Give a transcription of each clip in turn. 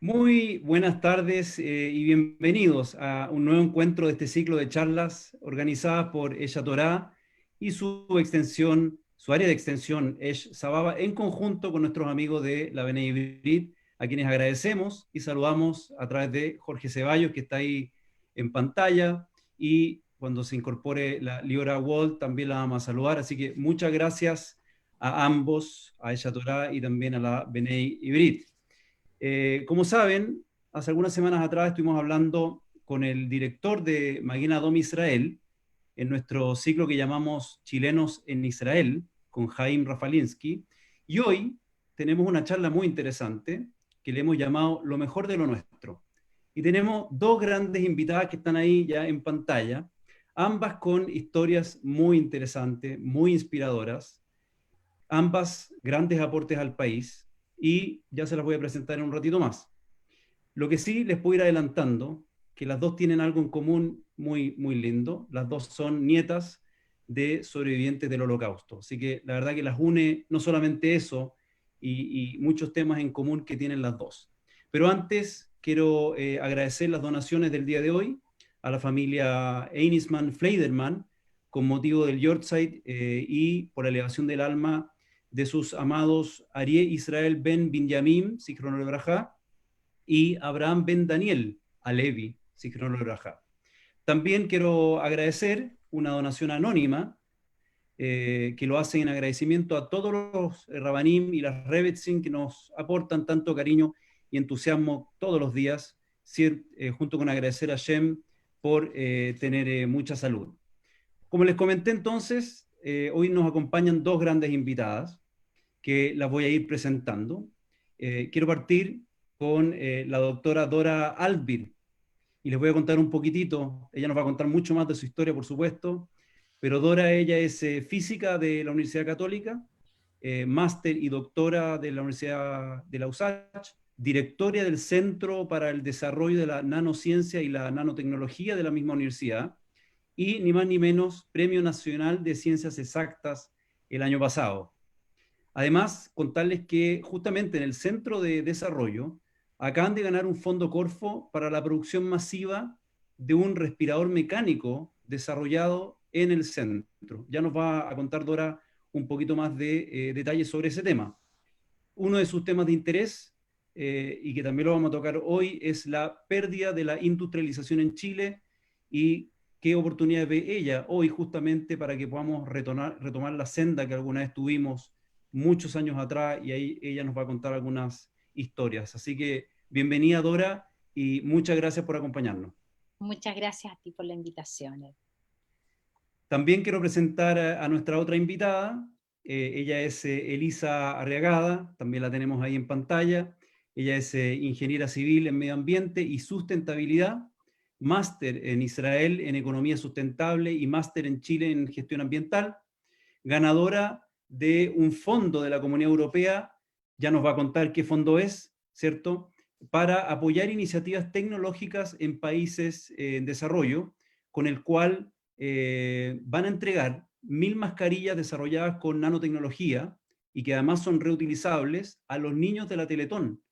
Muy buenas tardes y bienvenidos a un nuevo encuentro de este ciclo de charlas organizadas por Esha Torá y su extensión, su área de extensión Esh Sababa, en conjunto con nuestros amigos de la B'nai Brit, a quienes agradecemos y saludamos a través de Jorge Ceballos, que está ahí en pantalla, y cuando se incorpore la Liora Wall también la vamos a saludar. Así que muchas gracias a ambos, a Esha Torá y también a la B'nai Brit. Como saben, hace algunas semanas atrás estuvimos hablando con el director de Maguen Adom Israel en nuestro ciclo que llamamos Chilenos en Israel, con Jaime Rafalinsky, y hoy tenemos una charla muy interesante que le hemos llamado Lo mejor de lo nuestro. Y tenemos dos grandes invitadas que están ahí ya en pantalla, ambas con historias muy interesantes, muy inspiradoras, ambas grandes aportes al país, y ya se las voy a presentar en un ratito más. Lo que sí les puedo ir adelantando, que las dos tienen algo en común muy, muy lindo. Las dos son nietas de sobrevivientes del Holocausto. Así que la verdad que las une no solamente eso y muchos temas en común que tienen las dos. Pero antes quiero agradecer las donaciones del día de hoy a la familia Einisman Fleiderman con motivo del Yortzeit y por la elevación del alma de sus amados Arié Israel Ben Binyamin, Zichrono Lebrajá, y Abraham Ben Daniel Alevi, Zichrono Lebrajá. También quiero agradecer una donación anónima que lo hacen en agradecimiento a todos los Rabanim y las Rebetzin que nos aportan tanto cariño y entusiasmo todos los días, junto con agradecer a Shem por tener mucha salud. Como les comenté entonces, hoy nos acompañan dos grandes invitadas que las voy a ir presentando. Quiero partir con la doctora Dora Albir y les voy a contar un poquitito. Ella nos va a contar mucho más de su historia, por supuesto, pero Dora, ella es física de la Universidad Católica, máster y doctora de la Universidad de la USACH, directora del Centro para el Desarrollo de la Nanociencia y la Nanotecnología de la misma universidad, y ni más ni menos Premio Nacional de Ciencias Exactas el año pasado. Además, contarles que justamente en el Centro de Desarrollo acaban de ganar un fondo Corfo para la producción masiva de un respirador mecánico desarrollado en el centro. Ya nos va a contar Dora un poquito más de detalles sobre ese tema. Uno de sus temas de interés, y que también lo vamos a tocar hoy, es la pérdida de la industrialización en Chile y qué oportunidades ve ella hoy justamente para que podamos retomar la senda que alguna vez tuvimos muchos años atrás, y ahí ella nos va a contar algunas historias. Así que bienvenida Dora y muchas gracias por acompañarnos. Muchas gracias a ti por la invitación. También quiero presentar a nuestra otra invitada. Ella es Elisa Arriagada, también la tenemos ahí en pantalla. Ella es ingeniera civil en medio ambiente y sustentabilidad, máster en Israel en economía sustentable y máster en Chile en gestión ambiental, ganadora de un fondo de la Comunidad Europea, ya nos va a contar qué fondo es, ¿cierto?, para apoyar iniciativas tecnológicas en países en desarrollo, con el cual van a entregar 1000 mascarillas desarrolladas con nanotecnología y que además son reutilizables a los niños de la Teletón,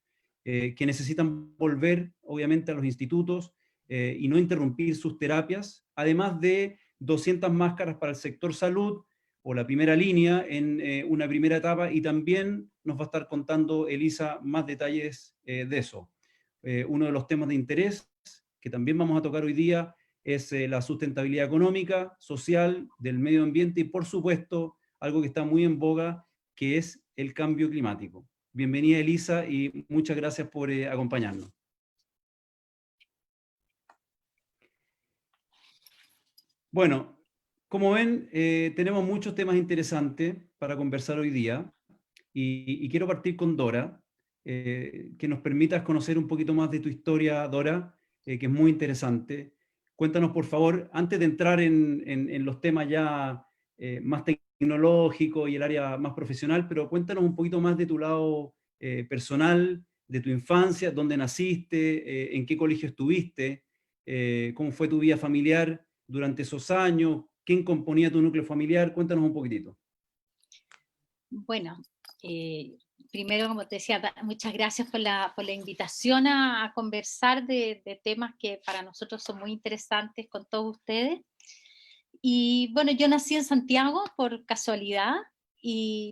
que necesitan volver obviamente a los institutos y no interrumpir sus terapias, además de 200 máscaras para el sector salud o la primera línea en una primera etapa, y también nos va a estar contando Elisa más detalles de eso. Uno de los temas de interés que también vamos a tocar hoy día es la sustentabilidad económica, social, del medio ambiente y, por supuesto, algo que está muy en boga, que es el cambio climático. Bienvenida, Elisa, y muchas gracias por acompañarnos. Bueno, como ven, tenemos muchos temas interesantes para conversar hoy día y quiero partir con Dora, que nos permitas conocer un poquito más de tu historia, Dora, que es muy interesante. Cuéntanos, por favor, antes de entrar en los temas ya más tecnológicos y el área más profesional, pero cuéntanos un poquito más de tu lado personal, de tu infancia, dónde naciste, en qué colegio estuviste, cómo fue tu vida familiar durante esos años, quién componía tu núcleo familiar. Cuéntanos un poquitito. Bueno, eh, primero, como te decía, muchas gracias por la invitación a conversar de temas que para nosotros son muy interesantes con todos ustedes. Y bueno, yo nací en Santiago por casualidad,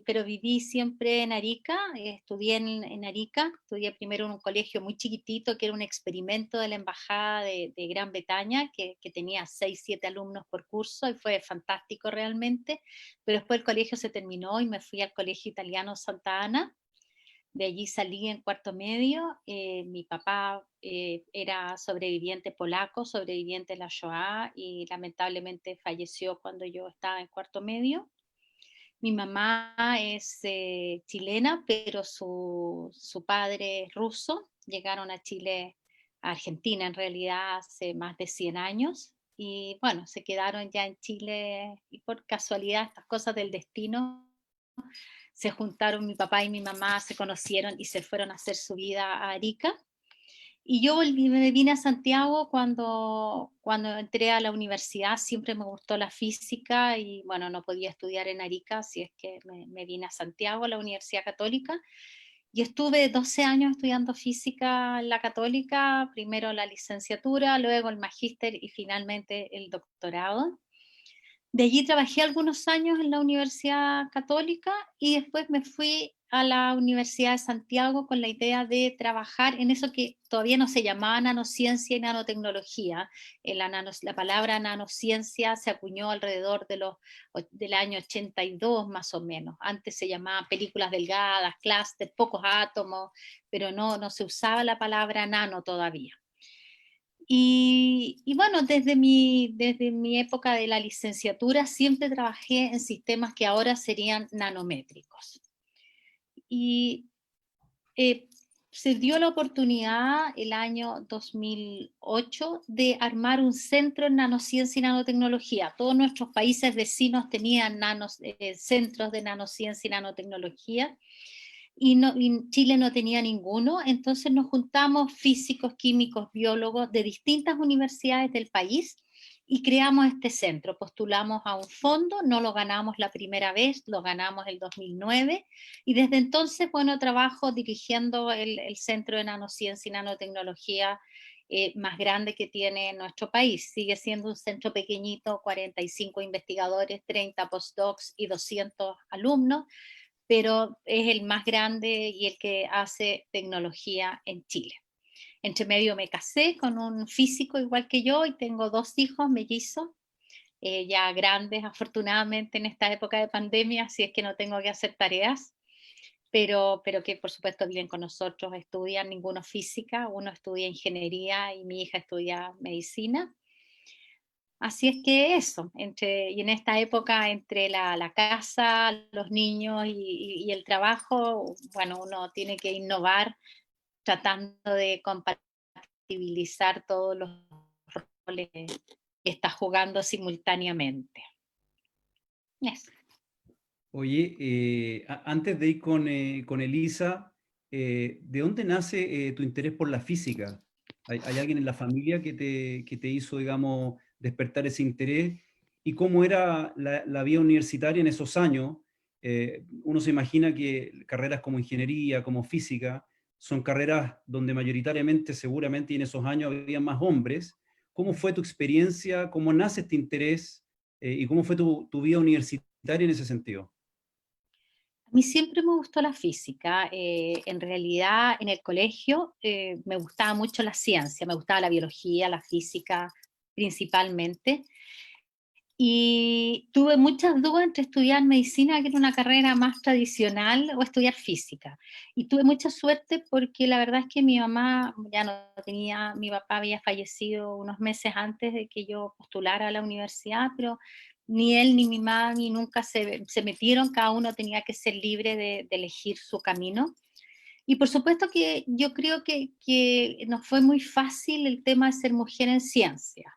pero viví siempre en Arica, estudié en Arica, estudié primero en un colegio muy chiquitito que era un experimento de la Embajada de Gran Bretaña, que tenía 6 7 alumnos por curso y fue fantástico realmente, pero después el colegio se terminó y me fui al Colegio Italiano Santa Ana. De allí salí en cuarto medio. Mi papá era sobreviviente polaco, sobreviviente de la Shoah, y lamentablemente falleció cuando yo estaba en cuarto medio. Mi mamá es chilena, pero su padre es ruso. Llegaron a Chile, a Argentina en realidad, hace más de 100 años. Y bueno, se quedaron ya en Chile y por casualidad, estas cosas del destino, se juntaron mi papá y mi mamá, se conocieron y se fueron a hacer su vida a Arica. Y yo me vine a Santiago cuando entré a la universidad. Siempre me gustó la física y bueno, no podía estudiar en Arica, así es que me vine a Santiago, a la Universidad Católica, y estuve 12 años estudiando física en la Católica, primero la licenciatura, luego el magíster y finalmente el doctorado. De allí trabajé algunos años en la Universidad Católica y después me fui a la Universidad de Santiago con la idea de trabajar en eso que todavía no se llamaba nanociencia y nanotecnología. La palabra nanociencia se acuñó alrededor del año 82 más o menos. Antes se llamaba películas delgadas, clúster, pocos átomos, pero no se usaba la palabra nano todavía. Y bueno, desde mi época de la licenciatura siempre trabajé en sistemas que ahora serían nanométricos. Y eh, se dio la oportunidad el año 2008 de armar un centro en nanociencia y nanotecnología. Todos nuestros países vecinos tenían centros de nanociencia y nanotecnología, y Chile no tenía ninguno. Entonces nos juntamos físicos, químicos, biólogos de distintas universidades del país y creamos este centro. Postulamos a un fondo, no lo ganamos la primera vez, lo ganamos el 2009, y desde entonces, bueno, trabajo dirigiendo el Centro de Nanociencia y Nanotecnología más grande que tiene nuestro país. Sigue siendo un centro pequeñito, 45 investigadores, 30 postdocs y 200 alumnos, pero es el más grande y el que hace tecnología en Chile. Entre medio me casé con un físico igual que yo y tengo 2 hijos mellizos, ya grandes afortunadamente en esta época de pandemia, así es que no tengo que hacer tareas, pero que por supuesto viven con nosotros, estudian, ninguno física, uno estudia ingeniería y mi hija estudia medicina. Así es que eso, y en esta época entre la casa, los niños y el trabajo, bueno, uno tiene que innovar tratando de compatibilizar todos los roles que está jugando simultáneamente. Eso. Oye, antes de ir con Elisa, ¿de dónde nace tu interés por la física? ¿Hay alguien en la familia que te hizo, digamos, despertar ese interés? ¿Y cómo era la vida universitaria en esos años? Uno se imagina que carreras como ingeniería, como física, son carreras donde mayoritariamente, seguramente, y en esos años había más hombres. ¿Cómo fue tu experiencia? ¿Cómo nace este interés? ¿Y cómo fue tu vida universitaria en ese sentido? A mí siempre me gustó la física. En realidad, en el colegio me gustaba mucho la ciencia, me gustaba la biología, la física principalmente. Y tuve muchas dudas entre estudiar medicina, que era una carrera más tradicional, o estudiar física. Y tuve mucha suerte porque la verdad es que mi mamá ya no tenía, mi papá había fallecido unos meses antes de que yo postulara a la universidad, pero ni él ni mi mami nunca se metieron, cada uno tenía que ser libre de elegir su camino. Y por supuesto que yo creo que nos fue muy fácil el tema de ser mujer en ciencia.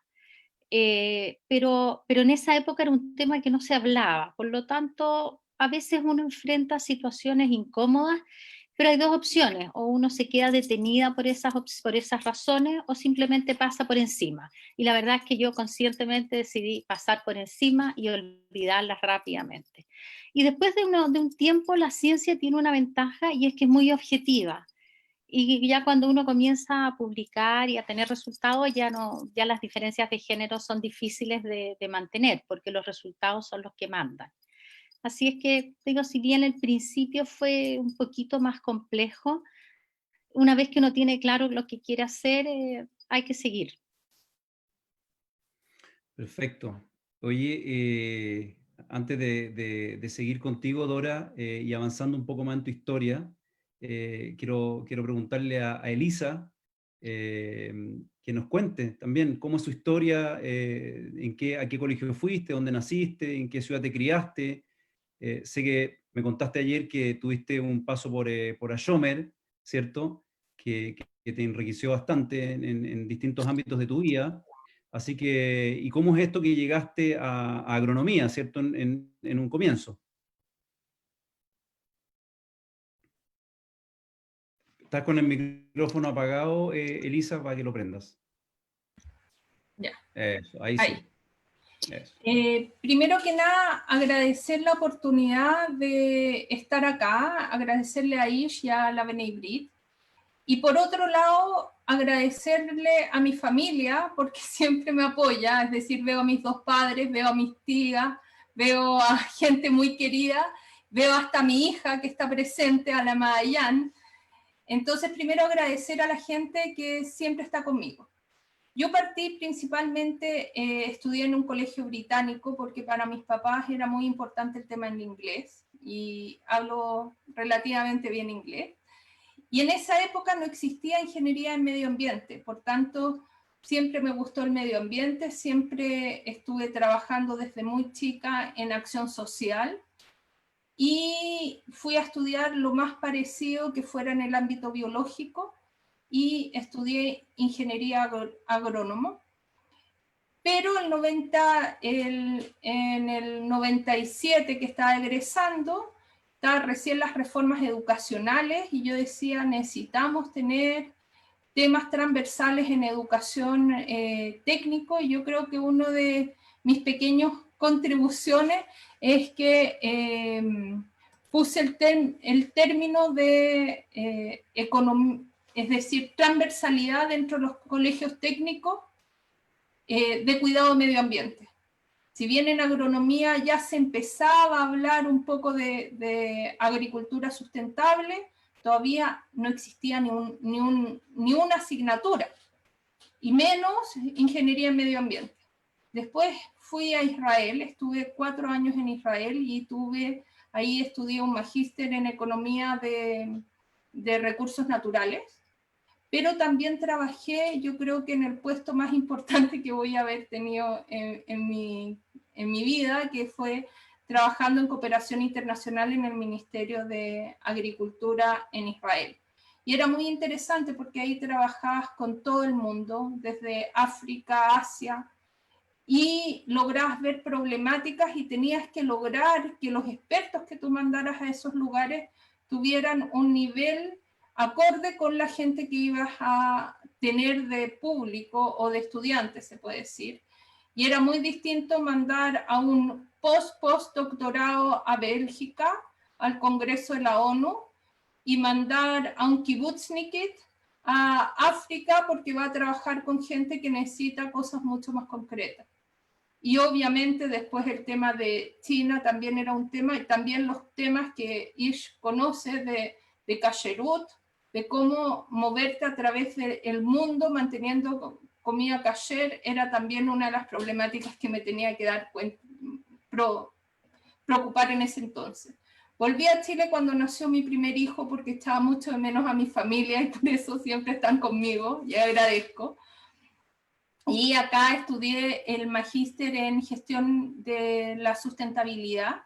Pero en esa época era un tema que no se hablaba, por lo tanto, a veces uno enfrenta situaciones incómodas, Pero hay dos opciones, o uno se queda detenida por esas razones o simplemente pasa por encima. Y la verdad es que yo conscientemente decidí pasar por encima y olvidarlas rápidamente. Y después de un tiempo la ciencia tiene una ventaja y es que es muy objetiva. Y ya cuando uno comienza a publicar y a tener resultados, ya las diferencias de género son difíciles de mantener, porque los resultados son los que mandan. Así es que, digo, si bien el principio fue un poquito más complejo, una vez que uno tiene claro lo que quiere hacer, hay que seguir. Perfecto. Oye, antes de seguir contigo, Dora, y avanzando un poco más en tu historia, quiero preguntarle a Elisa que nos cuente también cómo es su historia, a qué colegio fuiste, dónde naciste, en qué ciudad te criaste. Sé que me contaste ayer que tuviste un paso por Ashomer, ¿cierto? Que te enriqueció bastante en distintos ámbitos de tu vida. Así que, ¿y cómo es esto que llegaste a agronomía, ¿cierto? En un comienzo. Estás con el micrófono apagado, Elisa, para que lo prendas. Ya. Eso, ahí Ahí. sí. Eso. Primero que nada, agradecer la oportunidad de estar acá, agradecerle a Ish y a la B'nai Brit. Y por otro lado, agradecerle a mi familia, porque siempre me apoya, es decir, veo a mis dos padres, veo a mis tías, veo a gente muy querida, veo hasta a mi hija que está presente, a la Magallanes. Entonces, primero agradecer a la gente que siempre está conmigo. Yo partí principalmente, estudié en un colegio británico porque para mis papás era muy importante el tema del inglés y hablo relativamente bien inglés. Y en esa época no existía ingeniería en medio ambiente, por tanto, siempre me gustó el medio ambiente, siempre estuve trabajando desde muy chica en acción social y fui a estudiar lo más parecido que fuera en el ámbito biológico y estudié ingeniería agrónomo. Pero en el 97 que estaba egresando, estaban recién las reformas educacionales y yo decía, necesitamos tener temas transversales en educación técnico, y yo creo que uno de mis pequeñas contribuciones es que puse el término de es decir, transversalidad dentro de los colegios técnicos de cuidado medio ambiente. Si bien en agronomía ya se empezaba a hablar un poco de agricultura sustentable, todavía no existía ni una asignatura, y menos ingeniería en medio ambiente. Después fui a Israel, estuve 4 años en Israel y ahí estudié un magíster en economía de recursos naturales, pero también trabajé, yo creo que en el puesto más importante que voy a haber tenido en mi vida, que fue trabajando en cooperación internacional en el Ministerio de Agricultura en Israel. Y era muy interesante porque ahí trabajabas con todo el mundo, desde África, Asia, y lograbas ver problemáticas y tenías que lograr que los expertos que tú mandaras a esos lugares tuvieran un nivel acorde con la gente que ibas a tener de público o de estudiantes, se puede decir. Y era muy distinto mandar a un postdoctorado a Bélgica, al Congreso de la ONU, y mandar a un kibbutznikit a África porque va a trabajar con gente que necesita cosas mucho más concretas. Y obviamente después el tema de China también era un tema, y también los temas que Ish conoce de kasherut, de cómo moverte a través del mundo manteniendo comida kasher, era también una de las problemáticas que me tenía que preocupar en ese entonces. Volví a Chile cuando nació mi primer hijo porque echaba mucho de menos a mi familia y por eso siempre están conmigo y agradezco. Y acá estudié el magíster en gestión de la sustentabilidad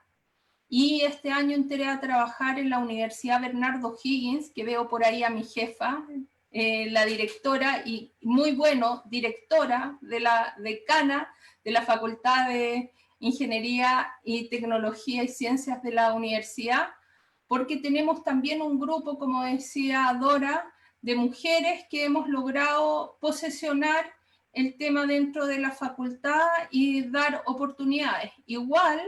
y este año entré a trabajar en la Universidad Bernardo Higgins, que veo por ahí a mi jefa, la directora y muy bueno, directora de la decana de la Facultad de Ingeniería y Tecnología y Ciencias de la universidad, porque tenemos también un grupo, como decía Dora, de mujeres que hemos logrado posesionar el tema dentro de la facultad y dar oportunidades. Igual,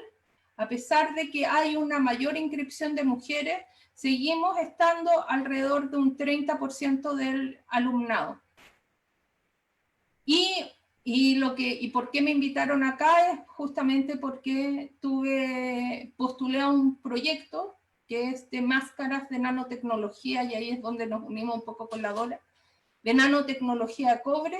a pesar de que hay una mayor inscripción de mujeres, seguimos estando alrededor de un 30% del alumnado. Y por qué me invitaron acá es justamente porque postulé a un proyecto que es de máscaras de nanotecnología, y ahí es donde nos unimos un poco con la Dora, de nanotecnología de cobre,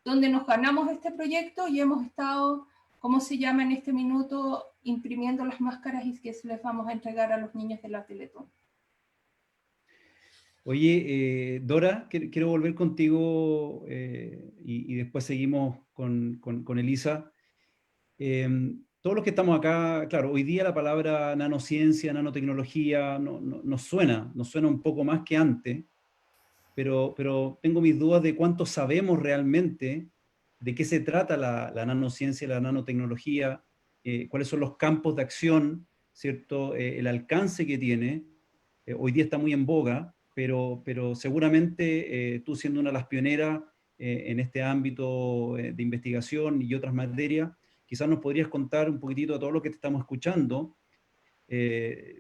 donde nos ganamos este proyecto y hemos estado, ¿cómo se llama en este minuto?, imprimiendo las máscaras y que se les vamos a entregar a los niños de la Teletón. Oye, Dora, quiero volver contigo y después seguimos con Elisa. Todos los que estamos acá, claro, hoy día la palabra nanociencia, nanotecnología nos suena un poco más que antes, pero tengo mis dudas de cuánto sabemos realmente de qué se trata la nanociencia, la nanotecnología, cuáles son los campos de acción, ¿cierto? El alcance que tiene. Hoy día está muy en boga, pero seguramente tú siendo una de las pioneras en este ámbito de investigación y otras materias, quizás nos podrías contar un poquitito a todos los que te estamos escuchando,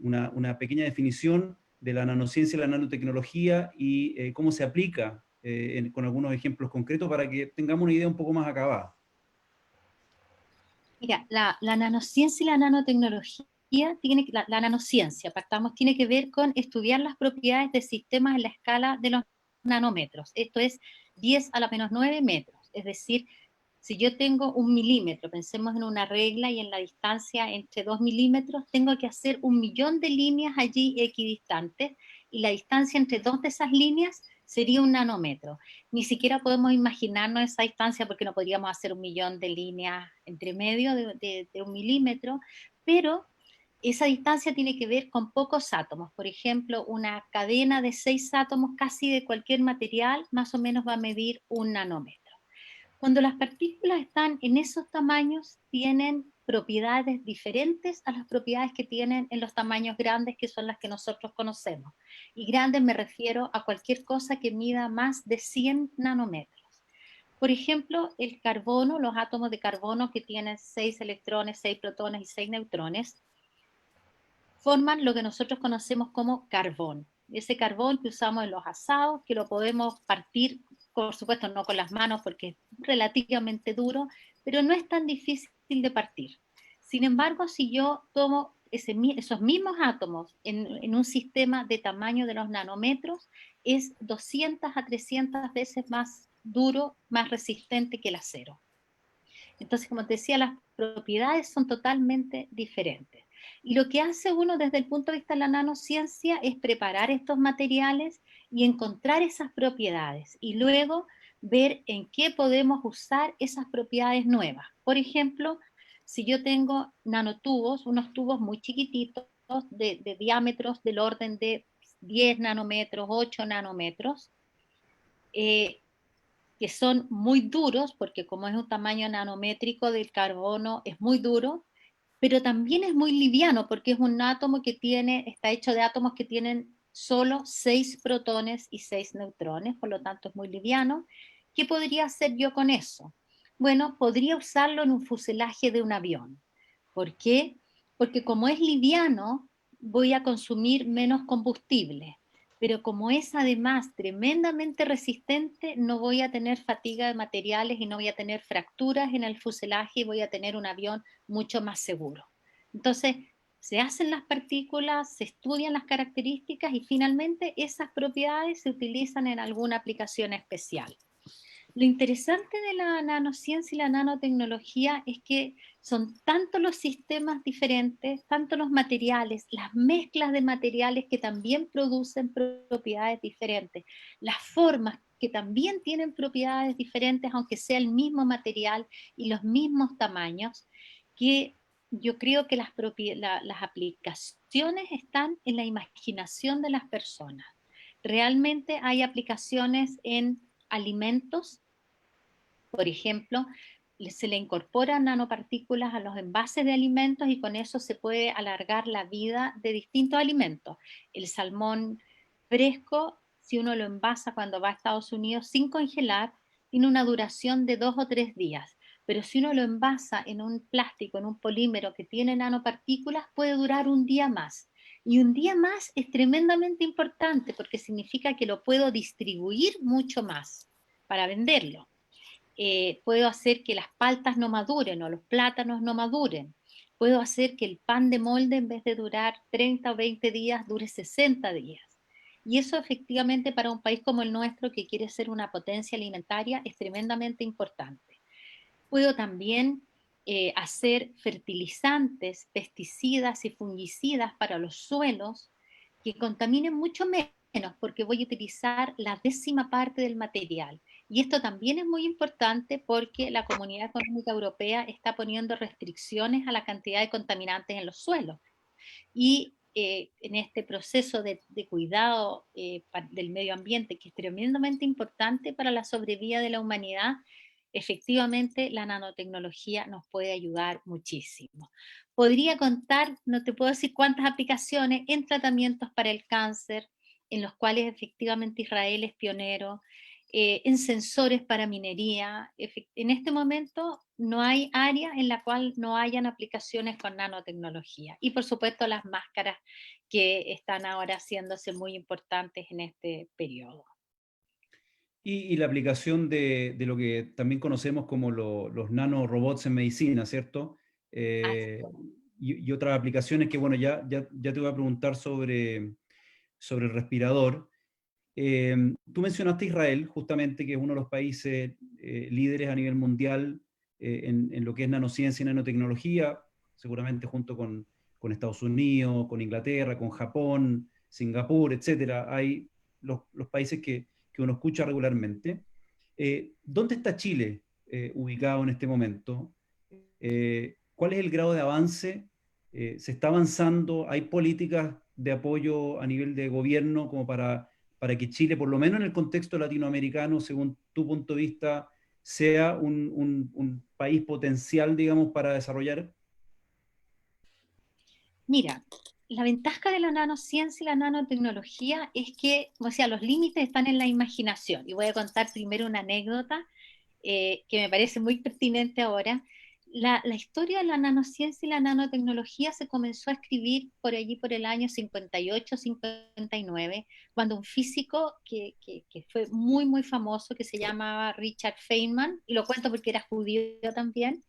una pequeña definición de la nanociencia y la nanotecnología y cómo se aplica con algunos ejemplos concretos para que tengamos una idea un poco más acabada. Mira, la nanociencia y la nanotecnología, la nanociencia, partamos, tiene que ver con estudiar las propiedades de sistemas en la escala de los nanómetros. Esto es 10 a la menos 9 metros. Es decir, si yo tengo 1 milímetro, pensemos en una regla y en la distancia entre 2 milímetros, tengo que hacer 1.000.000 de líneas allí equidistantes, y la distancia entre dos de esas líneas sería 1 nanómetro. Ni siquiera podemos imaginarnos esa distancia porque no podríamos hacer 1.000.000 de líneas entre medio de 1 milímetro, pero esa distancia tiene que ver con pocos átomos. Por ejemplo, una cadena de 6 átomos casi de cualquier material más o menos va a medir 1 nanómetro. Cuando las partículas están en esos tamaños, tienen propiedades diferentes a las propiedades que tienen en los tamaños grandes, que son las que nosotros conocemos. Y grandes me refiero a cualquier cosa que mida más de 100 nanómetros. Por ejemplo, el carbono, los átomos de carbono que tienen 6 electrones, 6 protones y 6 neutrones, forman lo que nosotros conocemos como carbón. Ese carbón que usamos en los asados, que lo podemos partir, por supuesto no con las manos porque es relativamente duro, pero no es tan difícil de partir. Sin embargo, si yo tomo esos mismos átomos en un sistema de tamaño de los nanómetros, es 200 a 300 veces más duro, más resistente que el acero. Entonces, como te decía, las propiedades son totalmente diferentes. Y lo que hace uno desde el punto de vista de la nanociencia es preparar estos materiales y encontrar esas propiedades y luego ver en qué podemos usar esas propiedades nuevas. Por ejemplo, si yo tengo nanotubos, unos tubos muy chiquititos de diámetros del orden de 10 nanómetros, 8 nanómetros, que son muy duros, porque como es un tamaño nanométrico del carbono, es muy duro, pero también es muy liviano, porque es un átomo que está hecho de átomos que tienen solo 6 protones y 6 neutrones, por lo tanto es muy liviano. ¿Qué podría hacer yo con eso? Bueno, podría usarlo en un fuselaje de un avión. ¿Por qué? Porque como es liviano, voy a consumir menos combustible, pero como es además tremendamente resistente, no voy a tener fatiga de materiales y no voy a tener fracturas en el fuselaje y voy a tener un avión mucho más seguro. Entonces, se hacen las partículas, se estudian las características y finalmente esas propiedades se utilizan en alguna aplicación especial. Lo interesante de la nanociencia y la nanotecnología es que son tanto los sistemas diferentes, tanto los materiales, las mezclas de materiales que también producen propiedades diferentes, las formas que también tienen propiedades diferentes, aunque sea el mismo material y los mismos tamaños, que yo creo que las aplicaciones están en la imaginación de las personas. Realmente hay aplicaciones en alimentos, por ejemplo, se le incorporan nanopartículas a los envases de alimentos y con eso se puede alargar la vida de distintos alimentos. El salmón fresco, si uno lo envasa cuando va a Estados Unidos sin congelar, tiene una duración de 2 o 3 días. Pero si uno lo envasa en un plástico, en un polímero que tiene nanopartículas, puede durar un día más. Y un día más es tremendamente importante porque significa que lo puedo distribuir mucho más para venderlo. Puedo hacer que las paltas no maduren o los plátanos no maduren. Puedo hacer que el pan de molde, en vez de durar 30 o 20 días, dure 60 días. Y eso efectivamente para un país como el nuestro, que quiere ser una potencia alimentaria, es tremendamente importante. Puedo también hacer fertilizantes, pesticidas y fungicidas para los suelos que contaminen mucho menos, porque voy a utilizar la 10ª parte del material. Y esto también es muy importante porque la Comunidad Económica Europea está poniendo restricciones a la cantidad de contaminantes en los suelos. Y en este proceso de cuidado del medio ambiente, que es tremendamente importante para la sobrevida de la humanidad, efectivamente la nanotecnología nos puede ayudar muchísimo. Podría contar, no te puedo decir cuántas aplicaciones, en tratamientos para el cáncer, en los cuales efectivamente Israel es pionero, en sensores para minería. En este momento no hay área en la cual no hayan aplicaciones con nanotecnología. Y por supuesto las máscaras que están ahora haciéndose muy importantes en este periodo. Y la aplicación de lo que también conocemos como los nanorobots en medicina, ¿cierto? Y otras aplicaciones que, bueno, ya te voy a preguntar sobre el respirador. Tú mencionaste Israel, justamente, que es uno de los países líderes a nivel mundial en lo que es nanociencia y nanotecnología, seguramente junto con Estados Unidos, con Inglaterra, con Japón, Singapur, etcétera. Hay los países que uno escucha regularmente. ¿Dónde está Chile ubicado en este momento? ¿Cuál es el grado de avance? ¿Se está avanzando? ¿Hay políticas de apoyo a nivel de gobierno como para que Chile, por lo menos en el contexto latinoamericano, según tu punto de vista, sea un país potencial, digamos, para desarrollar? Mira, la ventaja de la nanociencia y la nanotecnología es que, o sea, los límites están en la imaginación. Y voy a contar primero una anécdota que me parece muy pertinente ahora. La historia de la nanociencia y la nanotecnología se comenzó a escribir por allí por el año 58, 59, cuando un físico que fue muy, muy famoso, que se llamaba Richard Feynman, y lo cuento porque era judío también,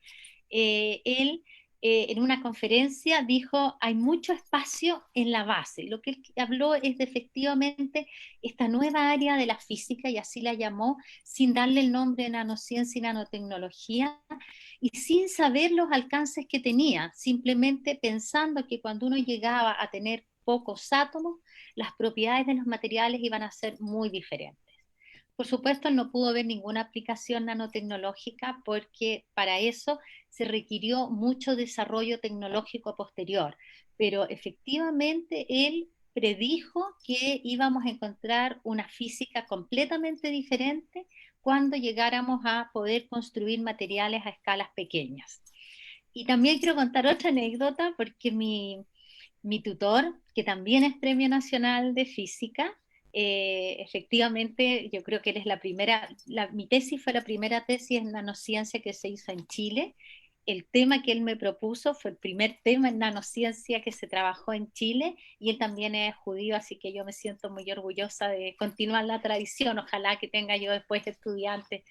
él en una conferencia dijo, hay mucho espacio en la base. Lo que él habló es de efectivamente esta nueva área de la física, y así la llamó, sin darle el nombre de nanociencia y nanotecnología, y sin saber los alcances que tenía, simplemente pensando que cuando uno llegaba a tener pocos átomos, las propiedades de los materiales iban a ser muy diferentes. Por supuesto, él no pudo ver ninguna aplicación nanotecnológica porque para eso se requirió mucho desarrollo tecnológico posterior, pero efectivamente él predijo que íbamos a encontrar una física completamente diferente cuando llegáramos a poder construir materiales a escalas pequeñas. Y también quiero contar otra anécdota porque mi tutor, que también es Premio Nacional de Física, efectivamente, yo creo que él es la primera, mi tesis fue la primera tesis en nanociencia que se hizo en Chile. El tema que él me propuso fue el primer tema en nanociencia que se trabajó en Chile, y él también es judío, así que yo me siento muy orgullosa de continuar la tradición. Ojalá que tenga yo después estudiantes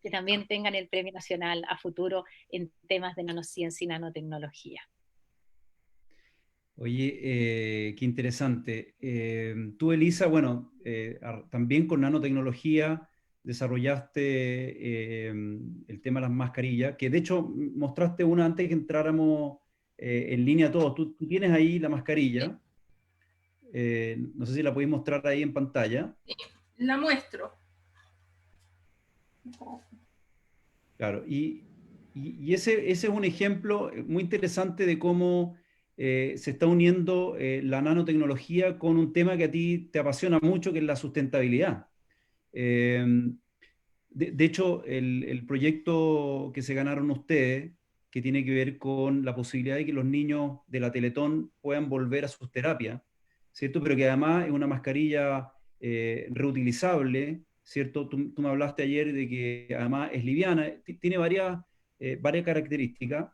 que también tengan el Premio Nacional a futuro en temas de nanociencia y nanotecnología. Oye, qué interesante. Tú, Elisa, bueno, también con nanotecnología desarrollaste el tema de las mascarillas, que de hecho mostraste una antes que entráramos en línea todos. Tú tienes ahí la mascarilla. No sé si la podéis mostrar ahí en pantalla. La muestro. Claro, y ese es un ejemplo muy interesante de cómo se está uniendo la nanotecnología con un tema que a ti te apasiona mucho, que es la sustentabilidad. De hecho, el proyecto que se ganaron ustedes, que tiene que ver con la posibilidad de que los niños de la Teletón puedan volver a sus terapias, ¿cierto? Pero que además es una mascarilla reutilizable, ¿cierto? Tú me hablaste ayer de que además es liviana, tiene varias características,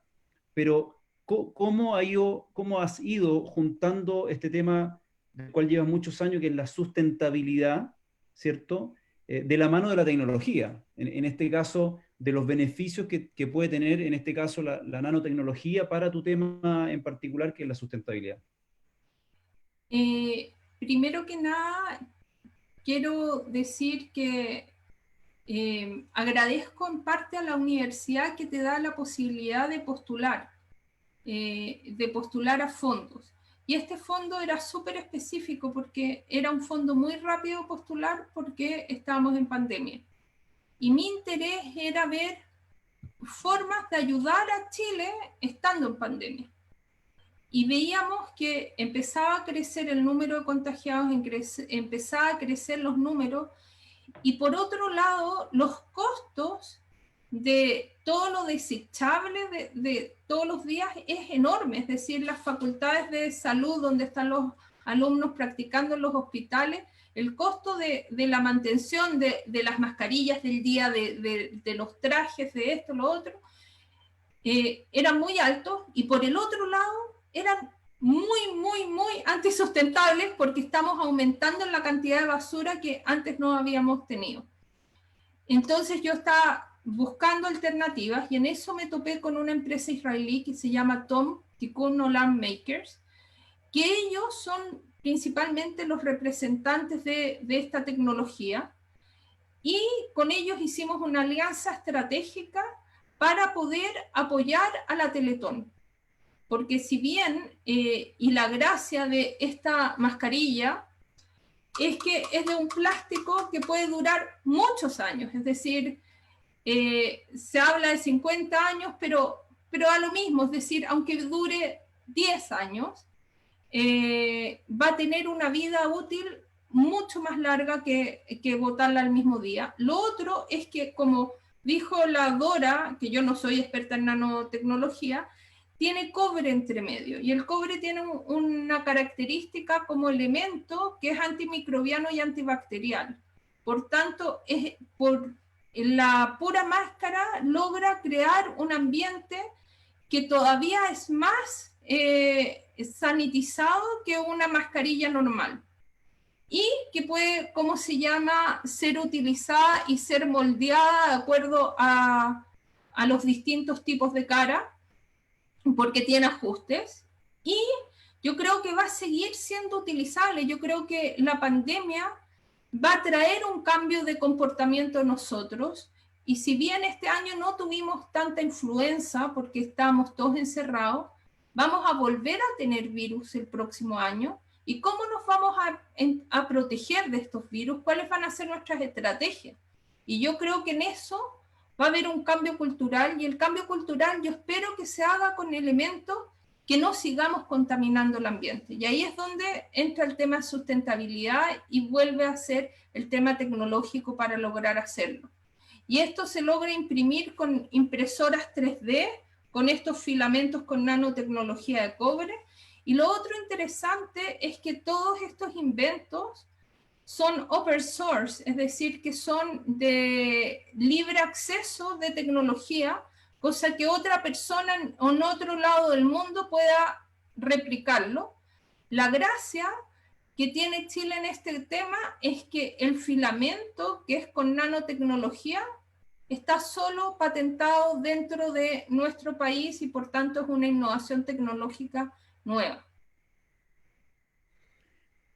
pero ¿cómo has ido juntando este tema del cual llevas muchos años, que es la sustentabilidad, ¿cierto? De la mano de la tecnología, en este caso, de los beneficios que puede tener, en este caso, la nanotecnología para tu tema en particular, que es la sustentabilidad. Primero que nada, quiero decir que agradezco en parte a la universidad que te da la posibilidad de postular a fondos. Y este fondo era súper específico porque era un fondo muy rápido postular porque estábamos en pandemia. Y mi interés era ver formas de ayudar a Chile estando en pandemia. Y veíamos que empezaba a crecer el número de contagiados, empezaba a crecer los números, y por otro lado, los costos de todo lo desechable de todos los días es enorme, es decir, las facultades de salud donde están los alumnos practicando en los hospitales, el costo de la mantención de las mascarillas del día, de los trajes, de esto, lo otro, eran muy altos, y por el otro lado eran muy antisustentables porque estamos aumentando la cantidad de basura que antes no habíamos tenido. Entonces yo estaba buscando alternativas y en eso me topé con una empresa israelí que se llama TOM, Tikkun Olam Makers, que ellos son principalmente los representantes de esta tecnología, y con ellos hicimos una alianza estratégica para poder apoyar a la Teletón. Porque si bien, y la gracia de esta mascarilla es que es de un plástico que puede durar muchos años, es decir, se habla de 50 años, pero a lo mismo, es decir, aunque dure 10 años, va a tener una vida útil mucho más larga que botarla al mismo día. Lo otro es que, como dijo la Dora, que yo no soy experta en nanotecnología, tiene cobre entre medio, y el cobre tiene una característica como elemento que es antimicrobiano y antibacterial. Por tanto, por la pura máscara logra crear un ambiente que todavía es más sanitizado que una mascarilla normal, y que puede, ¿cómo se llama?, ser utilizada y ser moldeada de acuerdo a los distintos tipos de cara, porque tiene ajustes, y yo creo que va a seguir siendo utilizable. Yo creo que la pandemia va a traer un cambio de comportamiento en nosotros, y si bien este año no tuvimos tanta influenza porque estábamos todos encerrados, vamos a volver a tener virus el próximo año. ¿Y cómo nos vamos a proteger de estos virus? ¿Cuáles van a ser nuestras estrategias? Y yo creo que en eso va a haber un cambio cultural, y el cambio cultural yo espero que se haga con elementos que no sigamos contaminando el ambiente. Y ahí es donde entra el tema de sustentabilidad y vuelve a ser el tema tecnológico para lograr hacerlo. Y esto se logra imprimir con impresoras 3D, con estos filamentos con nanotecnología de cobre. Y lo otro interesante es que todos estos inventos son open source, es decir, que son de libre acceso de tecnología, cosa que otra persona en otro lado del mundo pueda replicarlo. La gracia que tiene Chile en este tema es que el filamento, que es con nanotecnología, está solo patentado dentro de nuestro país, y por tanto es una innovación tecnológica nueva.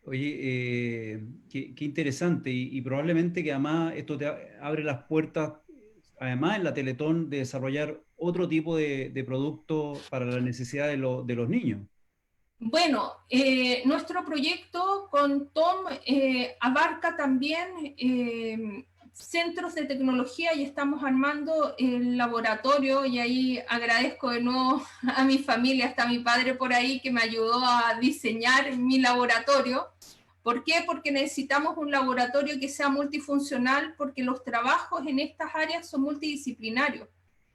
Oye, qué interesante, y probablemente que además esto te abre las puertas, además en la Teletón, de desarrollar otro tipo de productos para la necesidad de los niños. Bueno, nuestro proyecto con Tom abarca también centros de tecnología, y estamos armando el laboratorio, y ahí agradezco de nuevo a mi familia, hasta mi padre por ahí, que me ayudó a diseñar mi laboratorio, ¿Por qué? Porque necesitamos un laboratorio que sea multifuncional, porque los trabajos en estas áreas son multidisciplinarios.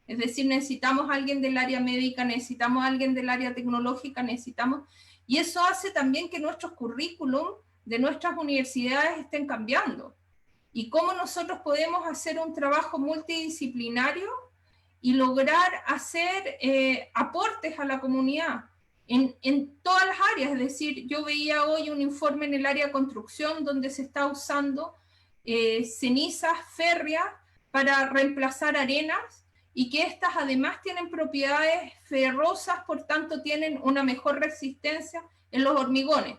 Es decir, necesitamos a alguien del área médica, necesitamos a alguien del área tecnológica, y eso hace también que nuestros currículum de nuestras universidades estén cambiando. Y cómo nosotros podemos hacer un trabajo multidisciplinario y lograr hacer aportes a la comunidad en todas las áreas. Es decir, yo veía hoy un informe en el área de construcción donde se está usando cenizas férreas para reemplazar arenas, y que estas además tienen propiedades ferrosas, por tanto tienen una mejor resistencia en los hormigones.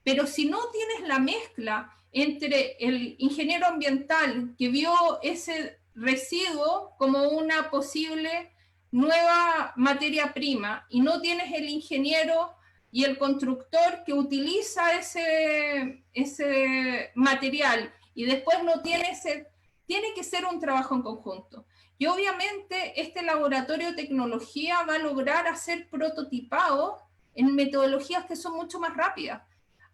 Pero si no tienes la mezcla entre el ingeniero ambiental que vio ese residuo como una posible nueva materia prima, y no tienes el ingeniero y el constructor que utiliza ese material, y después no tiene tiene que ser un trabajo en conjunto. Y obviamente este laboratorio de tecnología va a lograr hacer prototipados en metodologías que son mucho más rápidas.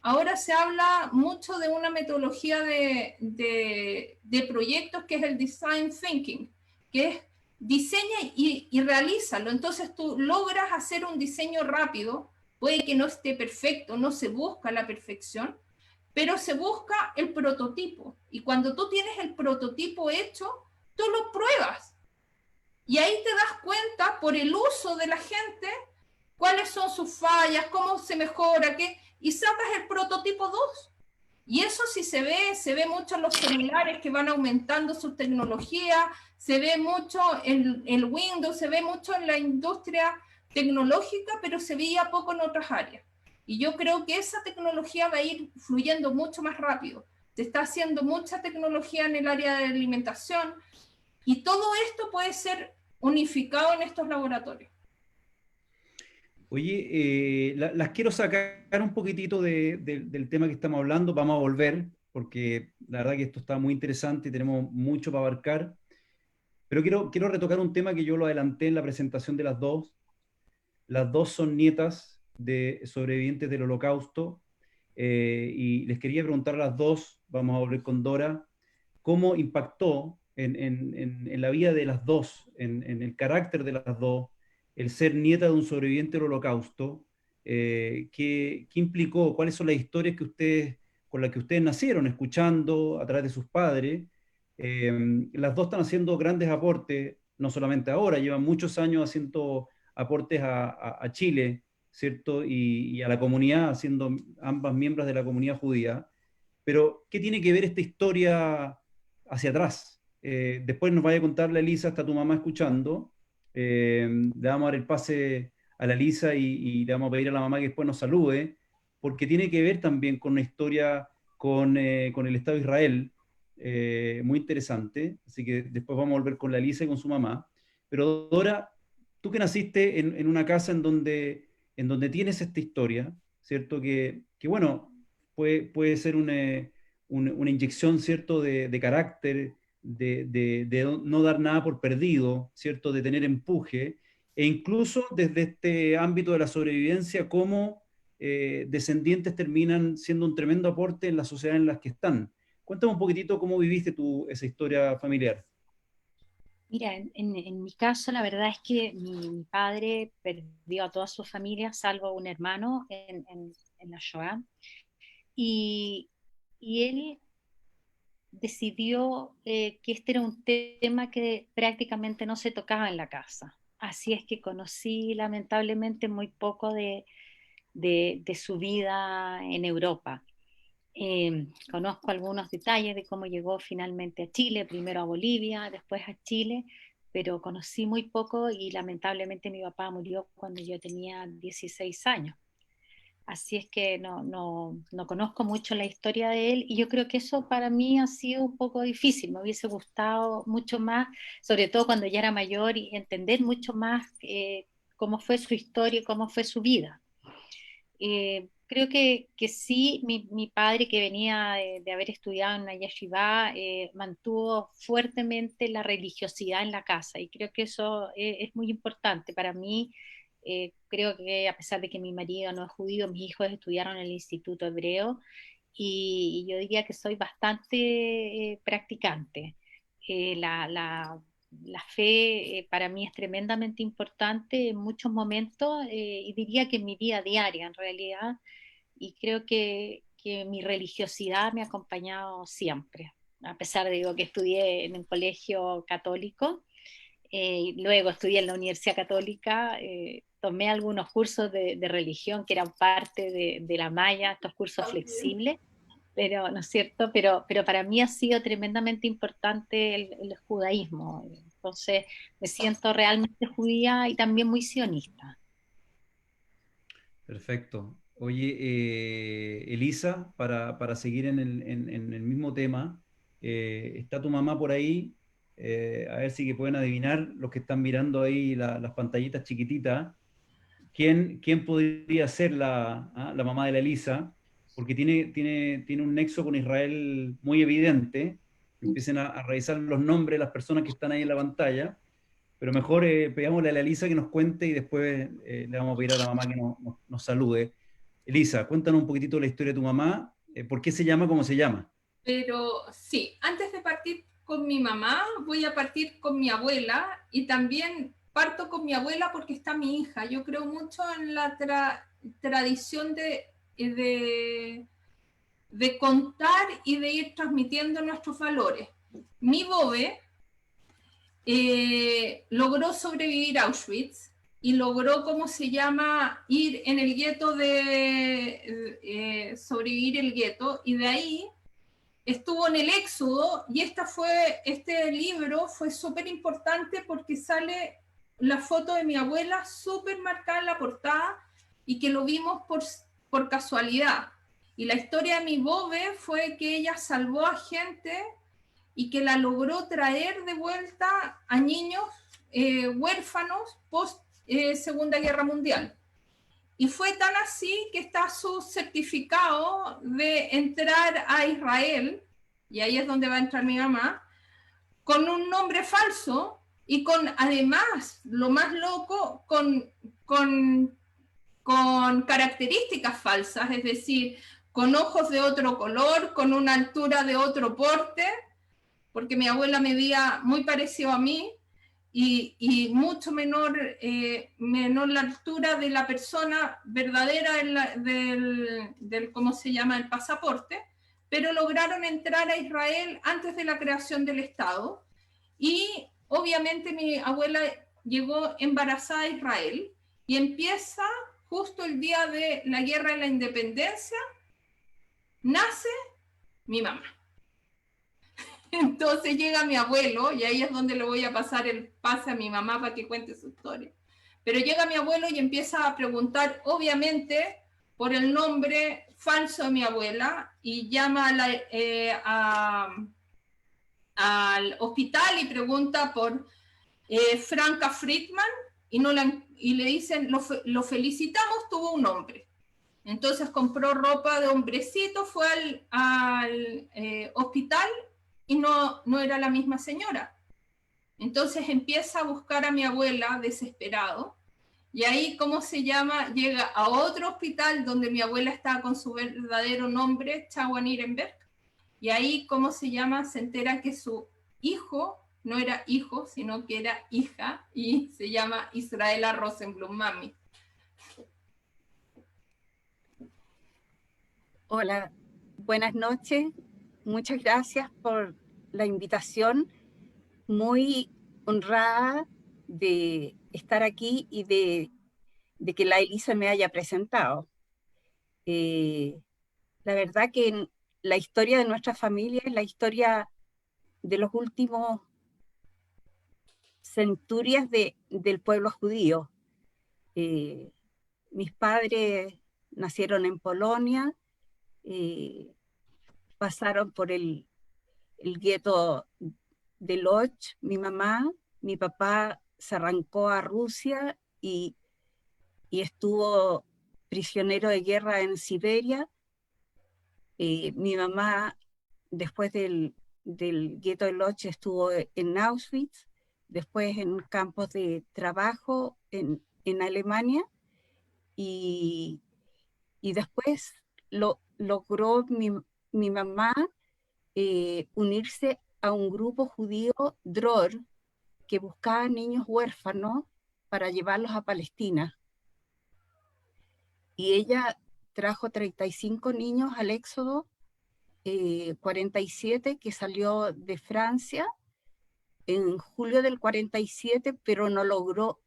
Ahora se habla mucho de una metodología de proyectos que es el design thinking, que es diseña y realízalo. Entonces tú logras hacer un diseño rápido, puede que no esté perfecto, no se busca la perfección, pero se busca el prototipo. Y cuando tú tienes el prototipo hecho, tú lo pruebas. Y ahí te das cuenta, por el uso de la gente, cuáles son sus fallas, cómo se mejora, qué, y sacas el prototipo 2. Y eso sí se ve mucho en los celulares que van aumentando su tecnología, se ve mucho en el Windows, se ve mucho en la industria tecnológica, pero se veía poco en otras áreas. Y yo creo que esa tecnología va a ir fluyendo mucho más rápido. Se está haciendo mucha tecnología en el área de alimentación, y todo esto puede ser unificado en estos laboratorios. Oye, las quiero sacar un poquitito del tema que estamos hablando, vamos a volver, porque la verdad que esto está muy interesante y tenemos mucho para abarcar, pero quiero retocar un tema que yo lo adelanté en la presentación de las dos. Las dos son nietas de sobrevivientes del Holocausto, y les quería preguntar a las dos, vamos a volver con Dora, cómo impactó en la vida de las dos, en el carácter de las dos, el ser nieta de un sobreviviente del Holocausto. ¿Qué implicó? ¿Cuáles son las historias con las que ustedes nacieron, escuchando a través de sus padres? Las dos están haciendo grandes aportes, no solamente ahora, llevan muchos años haciendo aportes a Chile, ¿cierto? Y a la comunidad, siendo ambas miembros de la comunidad judía. Pero, ¿qué tiene que ver esta historia hacia atrás? Después nos vaya a contar la Elisa, está tu mamá escuchando. Le vamos a dar el pase a la Elisa y le vamos a pedir a la mamá que después nos salude, porque tiene que ver también con una historia con el Estado de Israel, muy interesante. Así que después vamos a volver con la Elisa y con su mamá. Pero Dora, tú que naciste en una casa en donde tienes esta historia, ¿cierto? Que bueno, puede ser una inyección, ¿cierto? De carácter, de no dar nada por perdido, ¿cierto? De tener empuje, e incluso desde este ámbito de la sobrevivencia, cómo descendientes terminan siendo un tremendo aporte en la sociedad en las que están. Cuéntame un poquitito cómo viviste tú esa historia familiar. Mira, en mi caso la verdad es que mi padre perdió a toda su familia, salvo un hermano en la Shoah, y, y él decidió que este era un tema que prácticamente no se tocaba en la casa. Así es que conocí lamentablemente muy poco de su vida en Europa. Conozco algunos detalles de cómo llegó finalmente a Chile, primero a Bolivia, después a Chile, pero conocí muy poco y lamentablemente mi papá murió cuando yo tenía 16 años. Así es que no conozco mucho la historia de él y yo creo que eso para mí ha sido un poco difícil. Me hubiese gustado mucho más, sobre todo cuando ya era mayor, y entender mucho más cómo fue su historia y cómo fue su vida. Creo que sí, mi padre, que venía de haber estudiado en una yeshiva, mantuvo fuertemente la religiosidad en la casa, y creo que eso es muy importante para mí. Creo que a pesar de que mi marido no es judío, mis hijos estudiaron en el Instituto Hebreo, y yo diría que soy bastante practicante. La fe para mí es tremendamente importante en muchos momentos y diría que en mi vida diaria en realidad, y creo que mi religiosidad me ha acompañado siempre, a pesar de digo, que estudié en un colegio católico. Luego estudié en la Universidad Católica, tomé algunos cursos de religión que eran parte de la malla, estos cursos flexibles, pero, ¿no es cierto? Pero para mí ha sido tremendamente importante el judaísmo. Entonces me siento realmente judía y también muy sionista. Perfecto. Oye, Elisa, para seguir en el mismo tema, ¿está tu mamá por ahí? A ver si que pueden adivinar los que están mirando ahí las pantallitas chiquititas. ¿Quién podría ser la mamá de la Elisa? Porque tiene un nexo con Israel muy evidente. Empiecen a revisar los nombres de las personas que están ahí en la pantalla, pero mejor pegámosle a la Elisa que nos cuente y después le vamos a pedir a la mamá que nos salude. Elisa, cuéntanos un poquitito la historia de tu mamá, ¿por qué se llama como se llama? Pero sí, antes de partir con mi mamá, voy a partir con mi abuela y también parto con mi abuela porque está mi hija. Yo creo mucho en la tradición de contar y de ir transmitiendo nuestros valores. Mi bobe logró sobrevivir a Auschwitz y logró, ¿cómo se llama?, ir en el gueto sobrevivir el gueto, y de ahí estuvo en el Éxodo, y este libro fue súper importante porque sale la foto de mi abuela súper marcada en la portada y que lo vimos por casualidad. Y la historia de mi bobe fue que ella salvó a gente y que la logró traer de vuelta a niños huérfanos post Segunda Guerra Mundial. Y fue tan así que está su certificado de entrar a Israel, y ahí es donde va a entrar mi mamá, con un nombre falso y con, además, lo más loco, con características falsas, es decir, con ojos de otro color, con una altura de otro porte, porque mi abuela medía muy parecido a mí, y mucho menor la altura de la persona verdadera del, ¿cómo se llama?, el pasaporte, pero lograron entrar a Israel antes de la creación del Estado, y obviamente mi abuela llegó embarazada a Israel, y empieza justo el día de la Guerra de la Independencia, nace mi mamá. Entonces llega mi abuelo, y ahí es donde le voy a pasar el pase a mi mamá para que cuente su historia. Pero llega mi abuelo y empieza a preguntar, obviamente, por el nombre falso de mi abuela, y llama al hospital y pregunta por Franca Friedman, y le dicen, lo felicitamos, tuvo un nombre. Entonces compró ropa de hombrecito, fue al hospital, y no era la misma señora. Entonces empieza a buscar a mi abuela desesperado, y ahí, ¿cómo se llama?, llega a otro hospital donde mi abuela estaba con su verdadero nombre, Chaua Nirenberg, y ahí, ¿cómo se llama?, se entera que su hijo no era hijo, sino que era hija, y se llama Israela Rosenblum Mami. Hola, buenas noches. Muchas gracias por la invitación. Muy honrada de estar aquí y de que la Elisa me haya presentado. La verdad que la historia de nuestra familia es la historia de los últimos centurias del pueblo judío. Mis padres nacieron en Polonia, pasaron por el gueto de Lodz, mi mamá. Mi papá se arrancó a Rusia y estuvo prisionero de guerra en Siberia. Mi mamá, después del gueto de Lodz, estuvo en Auschwitz, después en campos de trabajo en Alemania, y después logró mi mamá unirse a un grupo judío, Dror, que buscaba niños huérfanos para llevarlos a Palestina. Y ella trajo 35 niños al Éxodo, 47 que salió de Francia en julio del 47, pero no logró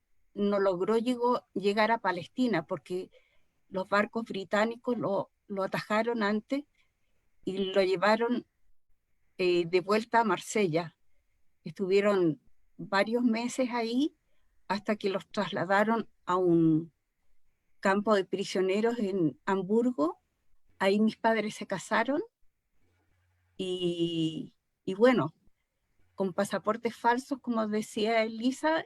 llegar a Palestina porque los barcos británicos lo atajaron antes y lo llevaron de vuelta a Marsella. Estuvieron varios meses ahí hasta que los trasladaron a un campo de prisioneros en Hamburgo. Ahí mis padres se casaron y bueno, con pasaportes falsos, como decía Elisa,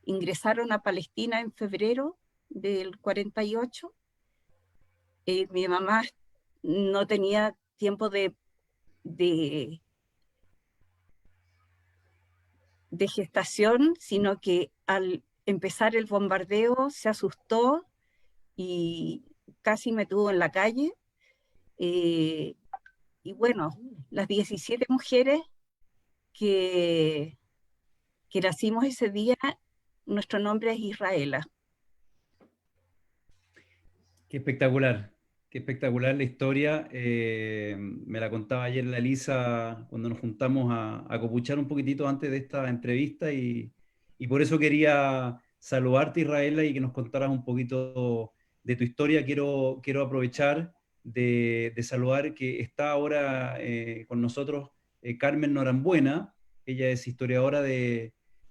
ingresaron a Palestina en febrero del 48. Mi mamá no tenía tiempo de gestación, sino que al empezar el bombardeo se asustó y casi me tuvo en la calle. Y bueno, las 17 mujeres que nacimos ese día, nuestro nombre es Israela. qué espectacular la historia. Me la contaba ayer la Elisa cuando nos juntamos a copuchar un poquitito antes de esta entrevista y por eso quería saludarte, Israela, y que nos contaras un poquito de tu historia. Quiero aprovechar de saludar que está ahora con nosotros Carmen Norambuena. Ella es historiadora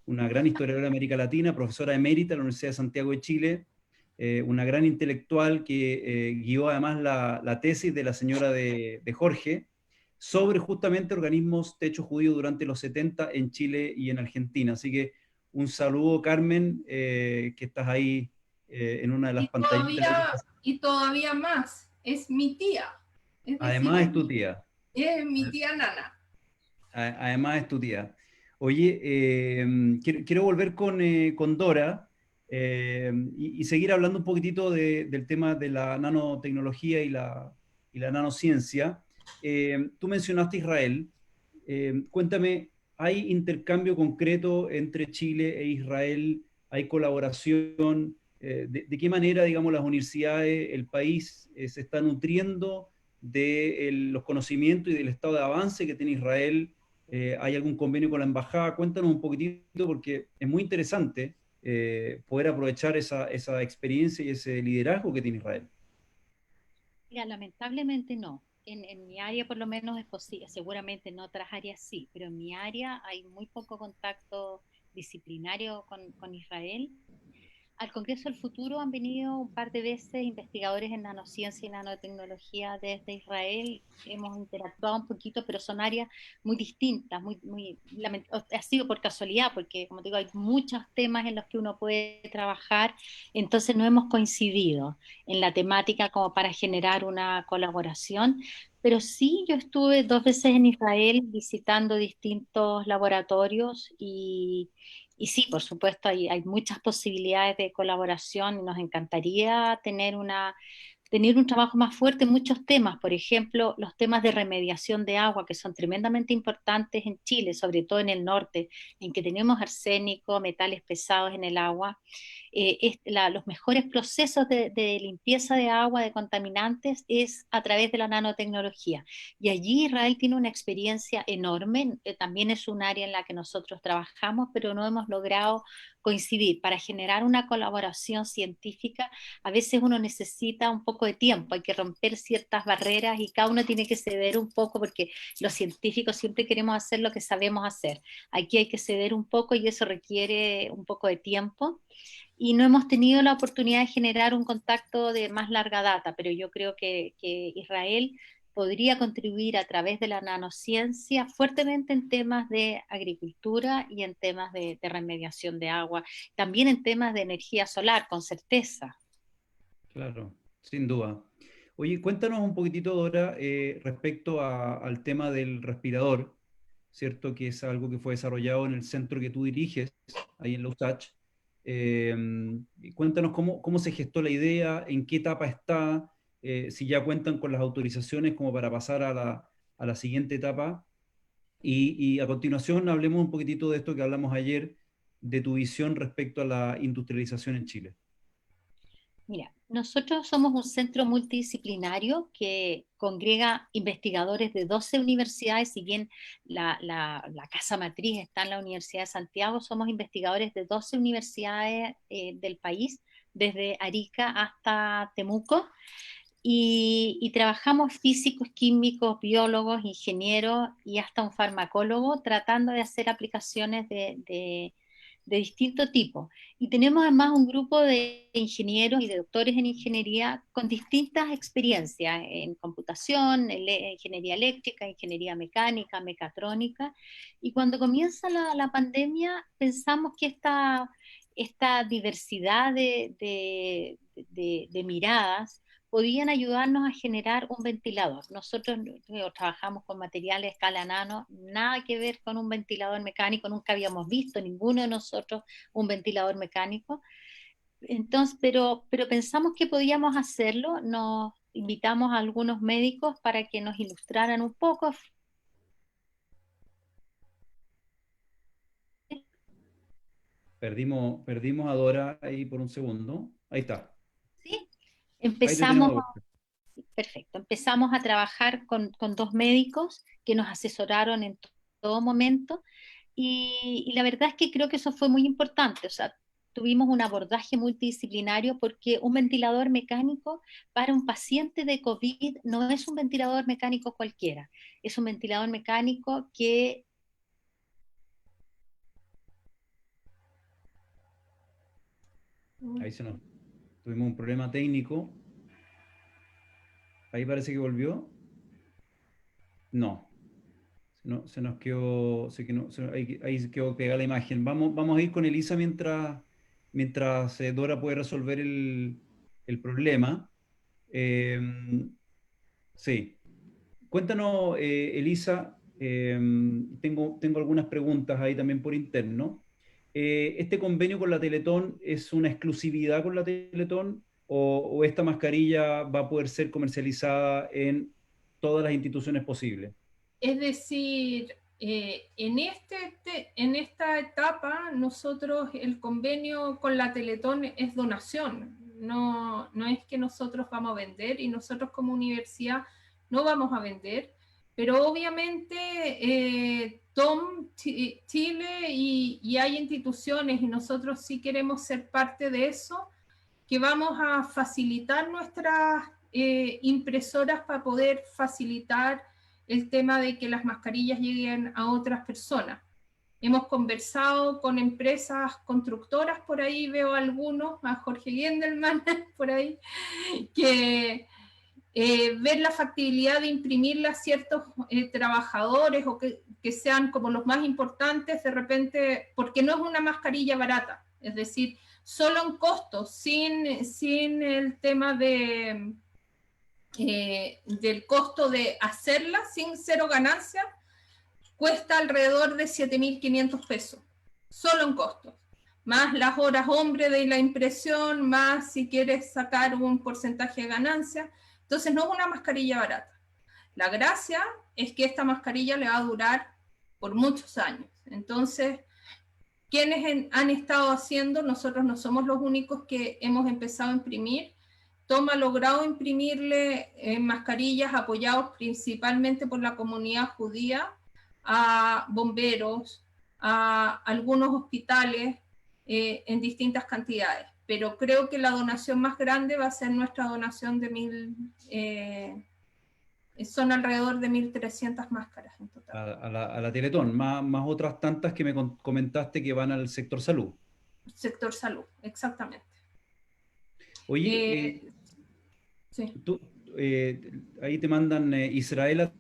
una gran historiadora de América Latina, profesora emérita de la Universidad de Santiago de Chile, una gran intelectual que guió además la tesis de la señora de Jorge sobre justamente organismos techo judío durante los 70 en Chile y en Argentina. Así que un saludo, Carmen, que estás ahí en una de las pantallitas. Y todavía más, es mi tía. Es decir, Además es tu tía. es mi tía Nana. Además es tu tía. Oye, quiero volver con Dora y seguir hablando un poquitito del tema de la nanotecnología y la nanociencia. Tú mencionaste Israel. Cuéntame, ¿hay intercambio concreto entre Chile e Israel? ¿Hay colaboración? ¿De qué manera, digamos, las universidades, el país, se está nutriendo de los conocimientos y del estado de avance que tiene Israel? ¿Hay algún convenio con la embajada? Cuéntanos un poquitito porque es muy interesante poder aprovechar esa experiencia y ese liderazgo que tiene Israel. Mira, lamentablemente no. En mi área por lo menos es posible, seguramente en otras áreas sí, pero en mi área hay muy poco contacto disciplinario con Israel. Al Congreso del Futuro han venido un par de veces investigadores en nanociencia y nanotecnología desde Israel. Hemos interactuado un poquito, pero son áreas muy distintas, ha sido por casualidad, porque como te digo, hay muchos temas en los que uno puede trabajar, entonces no hemos coincidido en la temática como para generar una colaboración. Pero sí, yo estuve 2 veces en Israel visitando distintos laboratorios y sí, por supuesto, hay muchas posibilidades de colaboración y nos encantaría tener un trabajo más fuerte en muchos temas. Por ejemplo, los temas de remediación de agua, que son tremendamente importantes en Chile, sobre todo en el norte, en que tenemos arsénico, metales pesados en el agua. Los mejores procesos de limpieza de agua, de contaminantes, es a través de la nanotecnología. Y allí Israel tiene una experiencia enorme, también es un área en la que nosotros trabajamos, pero no hemos logrado coincidir. Para generar una colaboración científica, a veces uno necesita un poco de tiempo, hay que romper ciertas barreras y cada uno tiene que ceder un poco porque los científicos siempre queremos hacer lo que sabemos hacer. Aquí hay que ceder un poco y eso requiere un poco de tiempo y no hemos tenido la oportunidad de generar un contacto de más larga data, pero yo creo que Israel podría contribuir a través de la nanociencia fuertemente en temas de agricultura y en temas de remediación de agua, también en temas de energía solar, con certeza. Claro, sin duda. Oye, cuéntanos un poquitito, Dora, respecto al tema del respirador, ¿cierto? Que es algo que fue desarrollado en el centro que tú diriges, ahí en la USACH. Cuéntanos cómo se gestó la idea, en qué etapa está, si ya cuentan con las autorizaciones como para pasar a la siguiente etapa. Y a continuación hablemos un poquitito de esto que hablamos ayer, de tu visión respecto a la industrialización en Chile. Mira, nosotros somos un centro multidisciplinario que congrega investigadores de 12 universidades, si bien la casa matriz está en la Universidad de Santiago, somos investigadores de 12 universidades del país, desde Arica hasta Temuco, y trabajamos físicos, químicos, biólogos, ingenieros y hasta un farmacólogo tratando de hacer aplicaciones de distinto tipo. Y tenemos además un grupo de ingenieros y de doctores en ingeniería con distintas experiencias en computación, ingeniería eléctrica, ingeniería mecánica, mecatrónica. Y cuando comienza la pandemia, pensamos que esta diversidad de miradas podían ayudarnos a generar un ventilador. Nosotros trabajamos con materiales escala nano, nada que ver con un ventilador mecánico, nunca habíamos visto ninguno de nosotros un ventilador mecánico. Entonces, pero pensamos que podíamos hacerlo, nos invitamos a algunos médicos para que nos ilustraran un poco. Perdimos a Dora ahí por un segundo. Ahí está. ¿Sí? Ahí te tenemos Empezamos de vuelta. Perfecto. Empezamos a trabajar con dos médicos que nos asesoraron en todo momento y la verdad es que creo que eso fue muy importante. O sea, tuvimos un abordaje multidisciplinario porque un ventilador mecánico para un paciente de COVID no es un ventilador mecánico cualquiera. Es un ventilador mecánico que... Ahí tuvimos un problema técnico. Ahí parece que volvió. No. Se nos quedó, ahí quedó pegada la imagen. Vamos a ir con Elisa mientras Dora puede resolver el problema. Eh, sí. Cuéntanos, Elisa, tengo algunas preguntas ahí también por interno. ¿Este convenio con la Teletón es una exclusividad con la Teletón o esta mascarilla va a poder ser comercializada en todas las instituciones posibles? Es decir, en esta etapa nosotros el convenio con la Teletón es donación, no es que nosotros vamos a vender y nosotros como universidad no vamos a vender, pero obviamente TOM Chile y hay instituciones y nosotros sí queremos ser parte de eso, que vamos a facilitar nuestras impresoras para poder facilitar el tema de que las mascarillas lleguen a otras personas. Hemos conversado con empresas constructoras, por ahí veo algunos, a Jorge Gendelman por ahí, que ver la factibilidad de imprimirla a ciertos trabajadores o que sean como los más importantes de repente, porque no es una mascarilla barata, es decir, solo en costos, sin el tema del costo de hacerla, sin cero ganancia, cuesta alrededor de 7.500 pesos, solo en costos, más las horas hombre de la impresión, más si quieres sacar un porcentaje de ganancia. Entonces no es una mascarilla barata. La gracia es que esta mascarilla le va a durar por muchos años. Entonces, quienes han estado haciendo, nosotros no somos los únicos que hemos empezado a imprimir. Tom ha logrado imprimirle mascarillas apoyados principalmente por la comunidad judía a bomberos, a algunos hospitales en distintas cantidades. Pero creo que la donación más grande va a ser nuestra donación de son alrededor de 1.300 máscaras en total. A la Teletón, más otras tantas que me comentaste que van al sector salud. Sector salud, exactamente. Oye, sí. ahí te mandan Israel,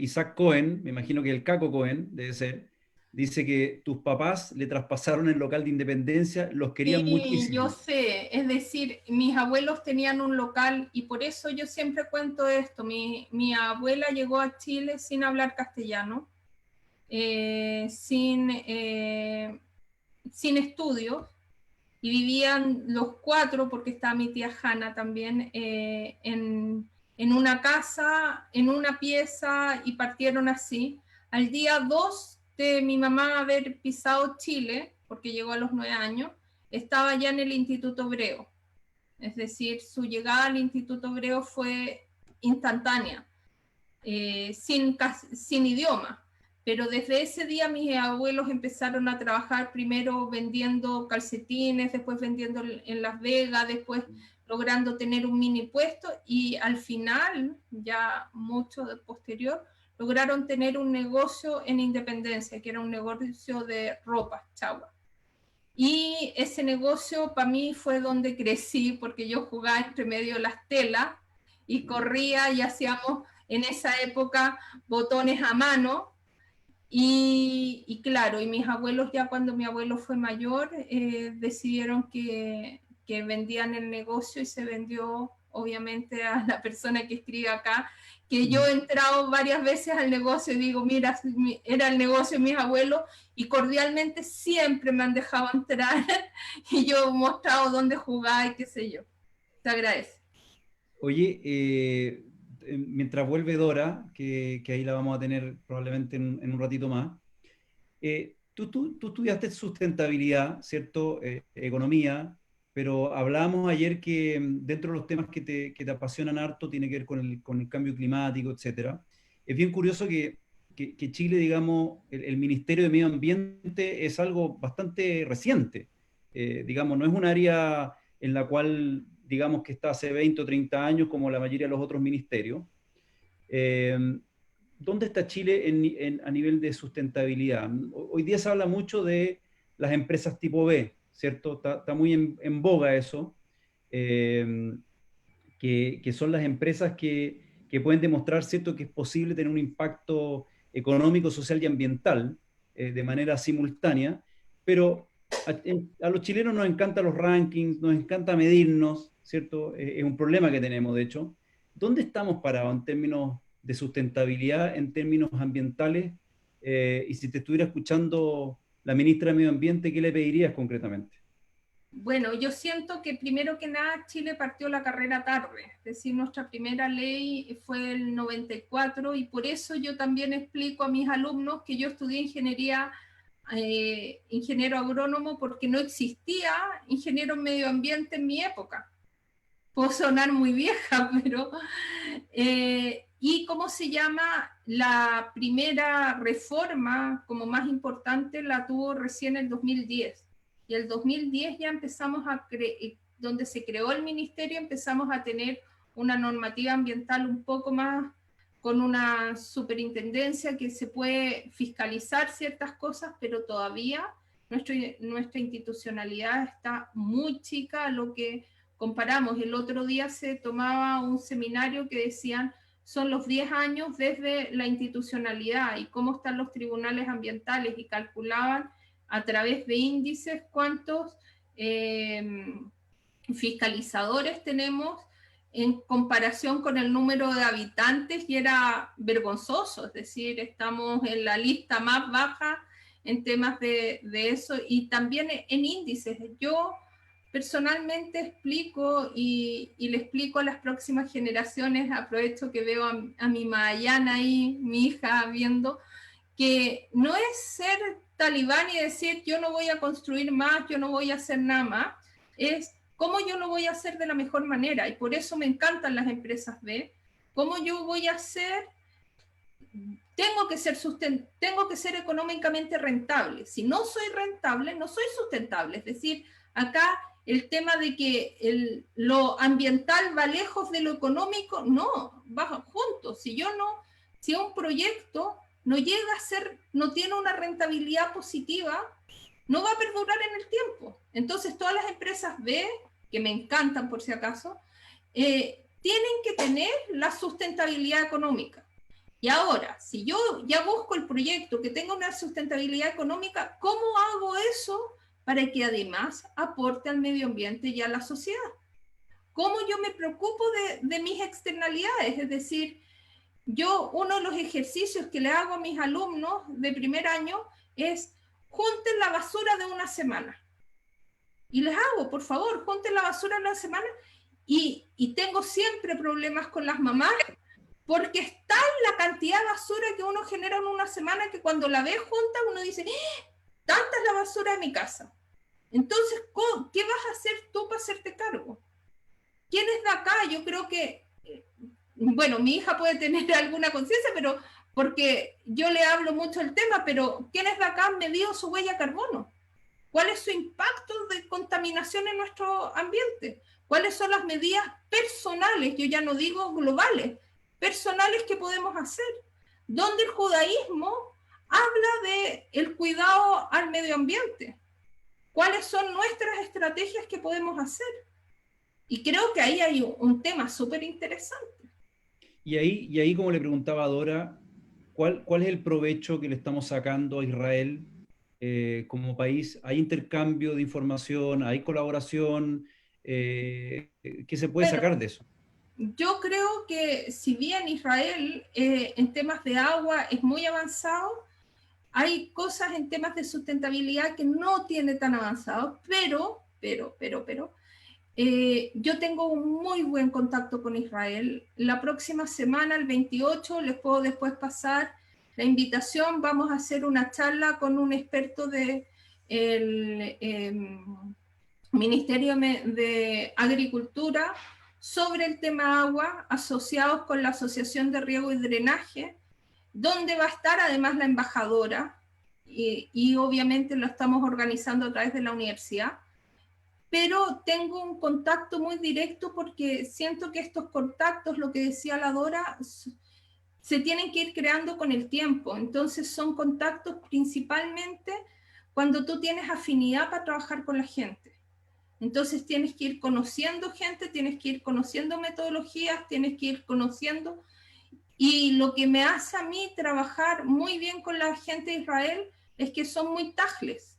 Isaac Cohen, me imagino que el Caco Cohen debe ser, dice que tus papás le traspasaron el local de Independencia, los querían Sí, yo muchísimo. sé, es decir, mis abuelos tenían un local y por eso yo siempre cuento esto. Mi abuela llegó a Chile sin hablar castellano, sin estudios, y vivían los 4, porque estaba mi tía Hanna también, en una casa, en una pieza, y partieron así. Al día 2 de mi mamá haber pisado Chile, porque llegó a los 9 años, estaba ya en el Instituto Hebreo. Es decir, su llegada al Instituto Hebreo fue instantánea, sin idioma. Pero desde ese día mis abuelos empezaron a trabajar, primero vendiendo calcetines, después vendiendo en Las Vegas, después logrando tener un mini puesto, y al final, ya mucho posterior, lograron tener un negocio en Independencia, que era un negocio de ropa, chagua. Y ese negocio para mí fue donde crecí, porque yo jugaba entre medio de las telas y corría, y hacíamos en esa época botones a mano. Y claro, y mis abuelos, ya cuando mi abuelo fue mayor, decidieron que vendían el negocio, y se vendió obviamente a la persona que escribe acá, que yo he entrado varias veces al negocio y digo, mira, era el negocio de mis abuelos, y cordialmente siempre me han dejado entrar y yo he mostrado dónde jugar y qué sé yo. Te agradezco. Oye, mientras vuelve Dora, que ahí la vamos a tener probablemente en un ratito más, tú estudiaste sustentabilidad, ¿cierto? Economía, pero hablábamos ayer que dentro de los temas que te apasionan harto tiene que ver con el cambio climático, etcétera. Es bien curioso que Chile, digamos, el Ministerio de Medio Ambiente es algo bastante reciente. Digamos, no es un área en la cual, digamos, que está hace 20 o 30 años como la mayoría de los otros ministerios. Eh, ¿Dónde está Chile a nivel de sustentabilidad? Hoy día se habla mucho de las empresas tipo B, ¿cierto? Está muy en boga eso, que son las empresas que pueden demostrar, ¿cierto?, que es posible tener un impacto económico, social y ambiental de manera simultánea, pero a los chilenos nos encantan los rankings, nos encanta medirnos, ¿cierto? Es un problema que tenemos, de hecho. ¿Dónde estamos parados en términos de sustentabilidad, en términos ambientales? Y si te estuviera escuchando la ministra de Medio Ambiente, ¿qué le pedirías concretamente? Bueno, yo siento que primero que nada Chile partió la carrera tarde, es decir, nuestra primera ley fue el 94, y por eso yo también explico a mis alumnos que yo estudié ingeniería, ingeniero agrónomo, porque no existía ingeniero en medio ambiente en mi época. Puedo sonar muy vieja, pero... y cómo se llama, la primera reforma como más importante la tuvo recién el 2010. Y el 2010 ya empezamos donde se creó el ministerio, empezamos a tener una normativa ambiental un poco más, con una superintendencia que se puede fiscalizar ciertas cosas, pero todavía nuestra institucionalidad está muy chica a lo que comparamos. El otro día se tomaba un seminario que decían, son los 10 años desde la institucionalidad y cómo están los tribunales ambientales, y calculaban a través de índices cuántos fiscalizadores tenemos en comparación con el número de habitantes, y era vergonzoso, es decir, estamos en la lista más baja en temas de eso, y también en índices. Yo personalmente explico y le explico a las próximas generaciones, aprovecho que veo a mi Mayana ahí, mi hija viendo, que no es ser talibán y decir yo no voy a construir más, yo no voy a hacer nada más, es cómo yo lo voy a hacer de la mejor manera, y por eso me encantan las empresas B, cómo yo voy a hacer, tengo que ser económicamente rentable. Si no soy rentable, no soy sustentable. Es decir, acá el tema de que lo ambiental va lejos de lo económico, no, va juntos. Si un proyecto no llega a ser, no tiene una rentabilidad positiva, no va a perdurar en el tiempo. Entonces, todas las empresas B, que me encantan por si acaso, tienen que tener la sustentabilidad económica. Y ahora, si yo ya busco el proyecto que tenga una sustentabilidad económica, ¿cómo hago eso para que además aporte al medio ambiente y a la sociedad? ¿Cómo yo me preocupo de mis externalidades? Es decir, uno de los ejercicios que le hago a mis alumnos de primer año es junten la basura de una semana. y les hago, por favor, junten la basura en la semana, y tengo siempre problemas con las mamás, porque es tal la cantidad de basura que uno genera en una semana que cuando la ve junta uno dice, ¡ah! Tanta es la basura de mi casa. Entonces, ¿qué vas a hacer tú para hacerte cargo? ¿Quién es de acá? Yo creo que, bueno, mi hija puede tener alguna conciencia, pero porque yo le hablo mucho del tema, pero ¿quién es de acá han medido su huella de carbono? ¿Cuál es su impacto de contaminación en nuestro ambiente? ¿Cuáles son las medidas personales, yo ya no digo globales, personales que podemos hacer? Donde el judaísmo habla del cuidado al medio ambiente. ¿Cuáles son nuestras estrategias que podemos hacer? Y creo que ahí hay un tema súper interesante. Y ahí, como le preguntaba a Dora, ¿cuál es el provecho que le estamos sacando a Israel como país? ¿Hay intercambio de información? ¿Hay colaboración? ¿Qué se puede Bueno, sacar de eso? yo creo que si bien Israel en temas de agua es muy avanzado, hay cosas en temas de sustentabilidad que no tiene tan avanzado, pero, yo tengo un muy buen contacto con Israel. La próxima semana, el 28, les puedo después pasar la invitación. Vamos a hacer una charla con un experto del Ministerio de Agricultura sobre el tema agua, asociados con la Asociación de Riego y Drenaje, donde va a estar además la embajadora, y obviamente lo estamos organizando a través de la universidad, pero tengo un contacto muy directo porque siento que estos contactos, lo que decía la Dora, se tienen que ir creando con el tiempo. Entonces son contactos principalmente cuando tú tienes afinidad para trabajar con la gente. Entonces tienes que ir conociendo gente, tienes que ir conociendo metodologías, tienes que ir conociendo. Y lo que me hace a mí trabajar muy bien con la gente de Israel es que son muy tajles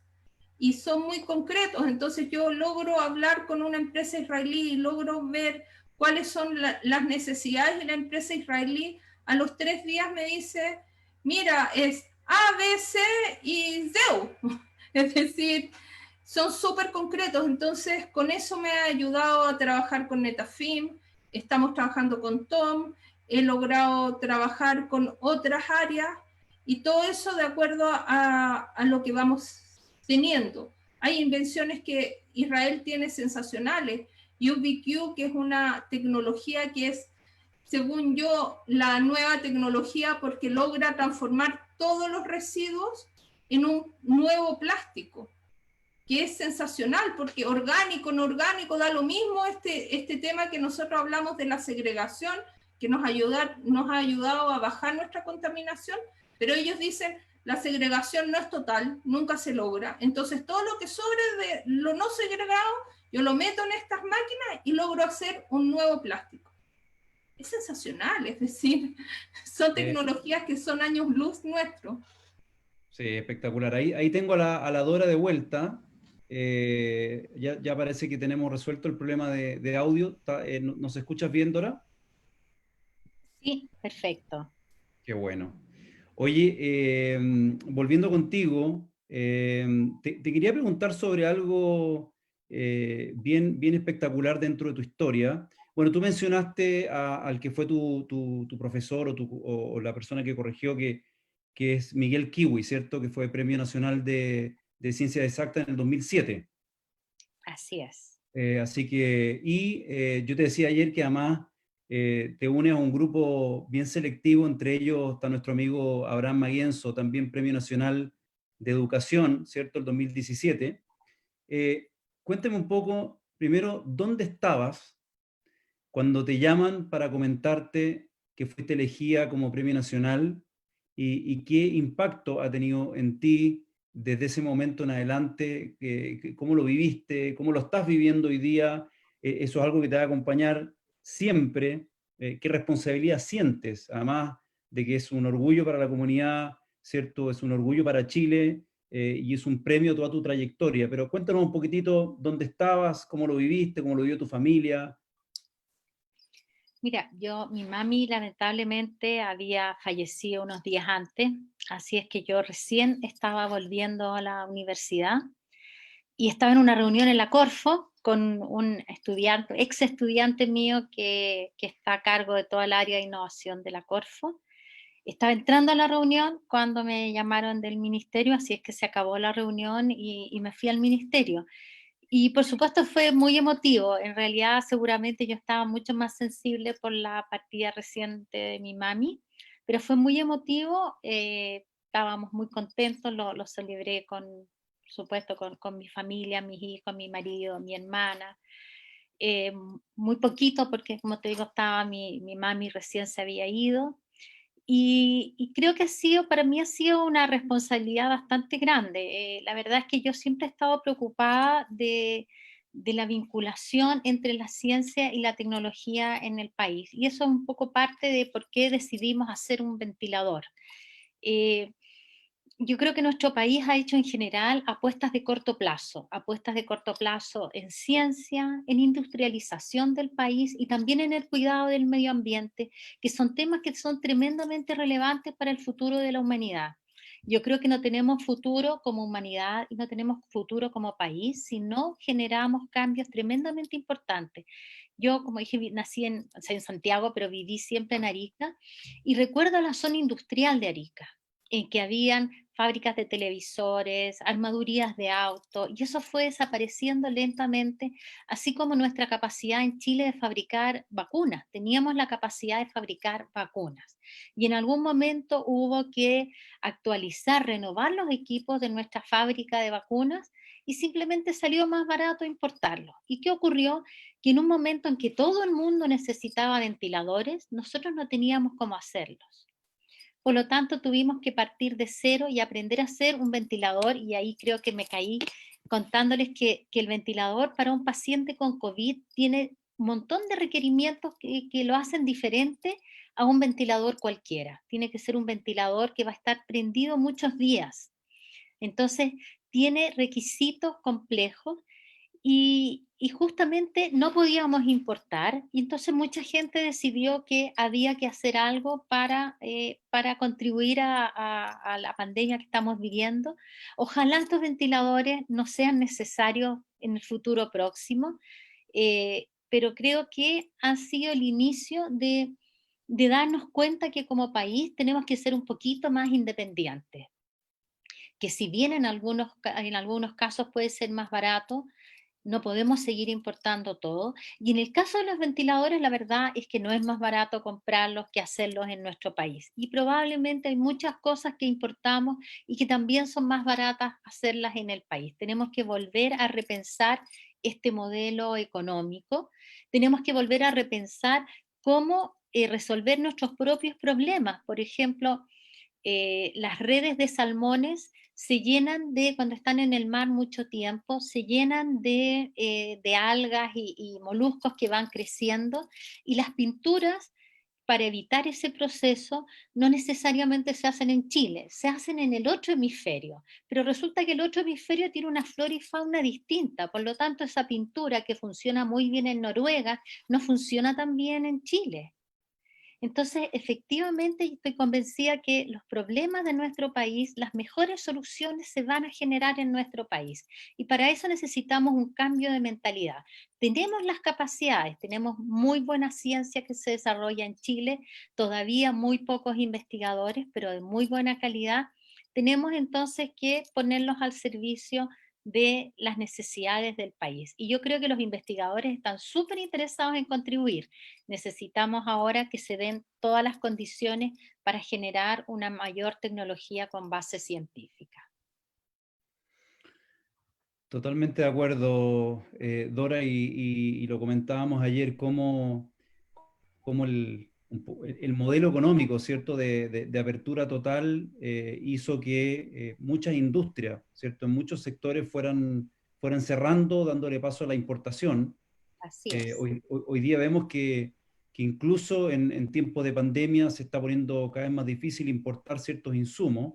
y son muy concretos. Entonces yo logro hablar con una empresa israelí y logro ver cuáles son las necesidades de la empresa israelí. A los 3 días me dice, mira, es A, B, C y ZEU. Es decir, son súper concretos. Entonces con eso me ha ayudado a trabajar con Netafim, estamos trabajando con Tom, he logrado trabajar con otras áreas, y todo eso de acuerdo a lo que vamos teniendo. Hay invenciones que Israel tiene sensacionales. UbiQ, que es una tecnología que es, según yo, la nueva tecnología porque logra transformar todos los residuos en un nuevo plástico, que es sensacional, porque orgánico, no orgánico, da lo mismo este tema que nosotros hablamos de la segregación, que nos ha ayudado a bajar nuestra contaminación, pero ellos dicen, la segregación no es total, nunca se logra, entonces todo lo que sobre de lo no segregado, yo lo meto en estas máquinas y logro hacer un nuevo plástico. Es sensacional, es decir, son tecnologías que son años luz nuestros. Sí, espectacular. Ahí tengo a la Dora de vuelta. Ya parece que tenemos resuelto el problema de audio. ¿Nos escuchas bien, Dora? Sí, perfecto. Qué bueno. Oye, volviendo contigo, te quería preguntar sobre algo bien espectacular dentro de tu historia. Bueno, tú mencionaste al que fue tu profesor o la persona que corrigió, que es Miguel Kiwi, ¿cierto? Que fue Premio Nacional de Ciencias Exactas en el 2007. Así es. Así que, yo te decía ayer que además te unes a un grupo bien selectivo, entre ellos está nuestro amigo Abraham Maguienzo, también Premio Nacional de Educación, ¿cierto? El 2017. Cuéntame un poco, primero, ¿dónde estabas cuando te llaman para comentarte que fuiste elegida como Premio Nacional y qué impacto ha tenido en ti desde ese momento en adelante? ¿Cómo lo viviste? ¿Cómo lo estás viviendo hoy día? Eso es algo que te va a acompañar siempre. ¿Qué responsabilidad sientes? Además de que es un orgullo para la comunidad, ¿cierto? Es un orgullo para Chile, y es un premio a toda tu trayectoria. Pero cuéntanos un poquitito dónde estabas, cómo lo viviste, cómo lo vivió tu familia. Mira, mi mami lamentablemente había fallecido unos días antes, así es que yo recién estaba volviendo a la universidad y estaba en una reunión en la Corfo con un estudiante, ex estudiante mío que está a cargo de toda el área de innovación de la Corfo. Estaba entrando a la reunión cuando me llamaron del ministerio, así es que se acabó la reunión y me fui al ministerio. Y por supuesto fue muy emotivo, en realidad seguramente yo estaba mucho más sensible por la partida reciente de mi mami, pero fue muy emotivo, estábamos muy contentos, lo celebré por supuesto, con mi familia, mis hijos, mi marido, mi hermana, eh, muy poquito porque como te digo, estaba mi mami recién se había ido, y creo que para mí ha sido una responsabilidad bastante grande. La verdad es que yo siempre he estado preocupada de la vinculación entre la ciencia y la tecnología en el país. Y eso es un poco parte de por qué decidimos hacer un ventilador. Eh, yo creo que nuestro país ha hecho en general apuestas de corto plazo en ciencia, en industrialización del país y también en el cuidado del medio ambiente, que son temas que son tremendamente relevantes para el futuro de la humanidad. Yo creo que no tenemos futuro como humanidad y no tenemos futuro como país si no generamos cambios tremendamente importantes. Yo, como dije, nací en Santiago, pero viví siempre en Arica y recuerdo la zona industrial de Arica en que habían fábricas de televisores, armadurías de auto, y eso fue desapareciendo lentamente, así como nuestra capacidad en Chile de fabricar vacunas. Teníamos la capacidad de fabricar vacunas. Y en algún momento hubo que actualizar, renovar los equipos de nuestra fábrica de vacunas y simplemente salió más barato importarlos. ¿Y qué ocurrió? Que en un momento en que todo el mundo necesitaba ventiladores, nosotros no teníamos cómo hacerlos. Por lo tanto, tuvimos que partir de cero y aprender a hacer un ventilador, y ahí creo que me caí contándoles que el ventilador para un paciente con COVID tiene un montón de requerimientos que lo hacen diferente a un ventilador cualquiera. Tiene que ser un ventilador que va a estar prendido muchos días. Entonces, tiene requisitos complejos y justamente no podíamos importar, y entonces mucha gente decidió que había que hacer algo para contribuir a la pandemia que estamos viviendo. Ojalá estos ventiladores no sean necesarios en el futuro próximo, pero creo que han sido el inicio de darnos cuenta que como país tenemos que ser un poquito más independientes, que si bien en algunos casos puede ser más barato, no podemos seguir importando todo. Y en el caso de los ventiladores, la verdad es que no es más barato comprarlos que hacerlos en nuestro país. Y probablemente hay muchas cosas que importamos y que también son más baratas hacerlas en el país. Tenemos que volver a repensar este modelo económico. Tenemos que volver a repensar cómo resolver nuestros propios problemas. Por ejemplo, las redes de salmones se llenan cuando están en el mar mucho tiempo, se llenan de algas y moluscos que van creciendo, y las pinturas para evitar ese proceso no necesariamente se hacen en Chile, se hacen en el otro hemisferio, pero resulta que el otro hemisferio tiene una flora y fauna distinta, por lo tanto esa pintura que funciona muy bien en Noruega no funciona tan bien en Chile. Entonces, efectivamente, estoy convencida que los problemas de nuestro país, las mejores soluciones se van a generar en nuestro país. Y para eso necesitamos un cambio de mentalidad. Tenemos las capacidades, tenemos muy buena ciencia que se desarrolla en Chile, todavía muy pocos investigadores, pero de muy buena calidad. Tenemos entonces que ponerlos al servicio de las necesidades del país. Y yo creo que los investigadores están súper interesados en contribuir. Necesitamos ahora que se den todas las condiciones para generar una mayor tecnología con base científica. Totalmente de acuerdo, Dora, y lo comentábamos ayer, cómo el modelo económico, ¿cierto?, de apertura total hizo que muchas industrias, ¿cierto?, en muchos sectores fueran cerrando, dándole paso a la importación. Así es. Hoy día vemos que incluso en tiempos de pandemia se está poniendo cada vez más difícil importar ciertos insumos.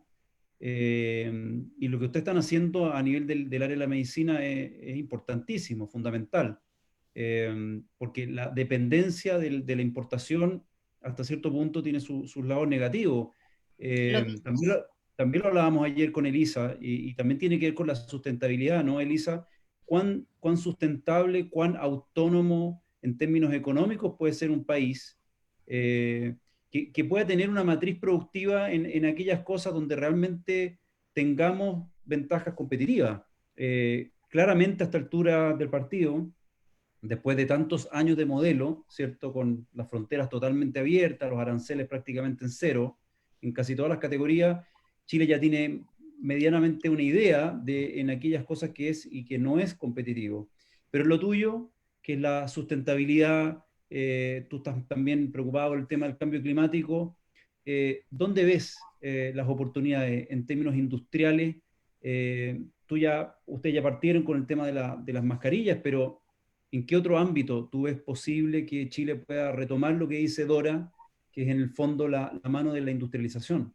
Y lo que ustedes están haciendo a nivel del área de la medicina es importantísimo, fundamental, porque la dependencia de la importación hasta cierto punto tiene sus lados negativos. Lo Eh, también, vimos. lo, también lo hablábamos ayer con Elisa, y también tiene que ver con la sustentabilidad, ¿no, Elisa? cuán sustentable, cuán autónomo en términos económicos puede ser un país, que pueda tener una matriz productiva en aquellas cosas donde realmente tengamos ventajas competitivas. Claramente a esta altura del partido, después de tantos años de modelo, ¿cierto? Con las fronteras totalmente abiertas, los aranceles prácticamente en cero, en casi todas las categorías, Chile ya tiene medianamente una idea de en aquellas cosas que es y que no es competitivo. Pero lo tuyo, que es la sustentabilidad, tú estás también preocupado por el tema del cambio climático, ¿dónde ves las oportunidades en términos industriales? Ustedes ya partieron con el tema de las mascarillas, pero ¿en qué otro ámbito tú ves posible que Chile pueda retomar lo que dice Dora, que es en el fondo la mano de la industrialización?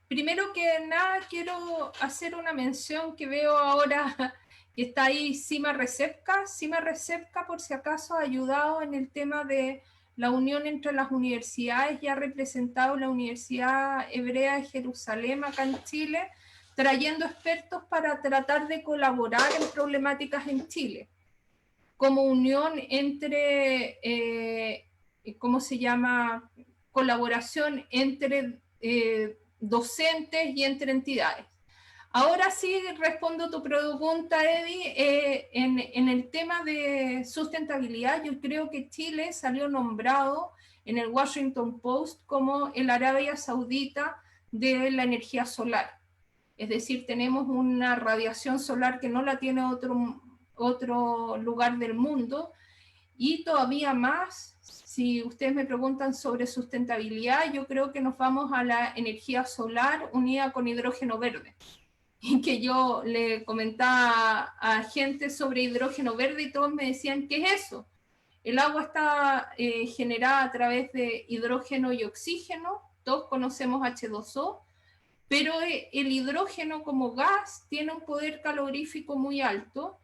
Primero que nada, quiero hacer una mención que veo ahora que está ahí Sima Recepka. Sima Recepka, por si acaso, ha ayudado en el tema de la unión entre las universidades y ha representado la Universidad Hebrea de Jerusalén acá en Chile, trayendo expertos para tratar de colaborar en problemáticas en Chile, como unión entre, ¿cómo se llama? Colaboración entre docentes y entre entidades. Ahora sí respondo tu pregunta, Eddie. En el tema de sustentabilidad, yo creo que Chile salió nombrado en el Washington Post como el Arabia Saudita de la energía solar. Es decir, tenemos una radiación solar que no la tiene otro lugar del mundo, y todavía más, si ustedes me preguntan sobre sustentabilidad, yo creo que nos vamos a la energía solar unida con hidrógeno verde. Y que yo le comentaba a gente sobre hidrógeno verde y todos me decían, ¿qué es eso? El agua está generada a través de hidrógeno y oxígeno, todos conocemos H2O, pero el hidrógeno como gas tiene un poder calorífico muy alto,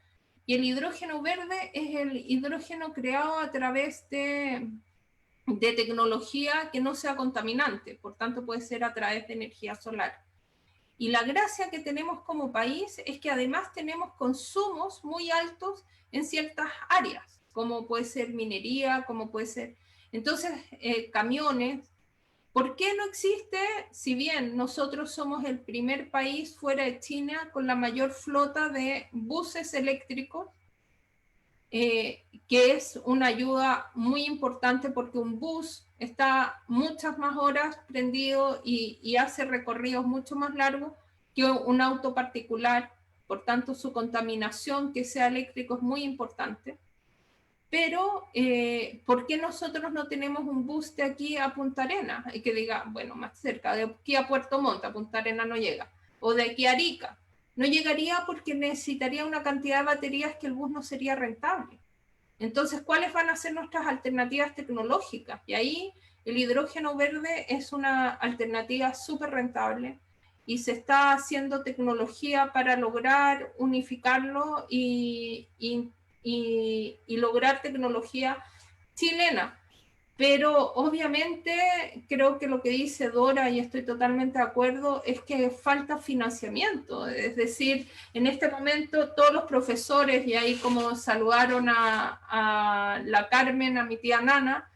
y el hidrógeno verde es el hidrógeno creado a través de tecnología que no sea contaminante, por tanto puede ser a través de energía solar. Y la gracia que tenemos como país es que además tenemos consumos muy altos en ciertas áreas, como puede ser minería, como puede ser, entonces, camiones. ¿Por qué no existe? Si bien nosotros somos el primer país fuera de China con la mayor flota de buses eléctricos, que es una ayuda muy importante porque un bus está muchas más horas prendido y hace recorridos mucho más largos que un auto particular, por tanto su contaminación que sea eléctrico es muy importante. Pero, ¿por qué nosotros no tenemos un bus de aquí a Punta Arenas? Y que diga, bueno, más cerca, de aquí a Puerto Montt, a Punta Arenas no llega. O de aquí a Arica. No llegaría porque necesitaría una cantidad de baterías que el bus no sería rentable. Entonces, ¿cuáles van a ser nuestras alternativas tecnológicas? Y ahí el hidrógeno verde es una alternativa súper rentable y se está haciendo tecnología para lograr unificarlo y lograr tecnología chilena. Pero obviamente creo que lo que dice Dora, y estoy totalmente de acuerdo, es que falta financiamiento. Es decir, en este momento todos los profesores, y ahí como saludaron a la Carmen, a mi tía Nana,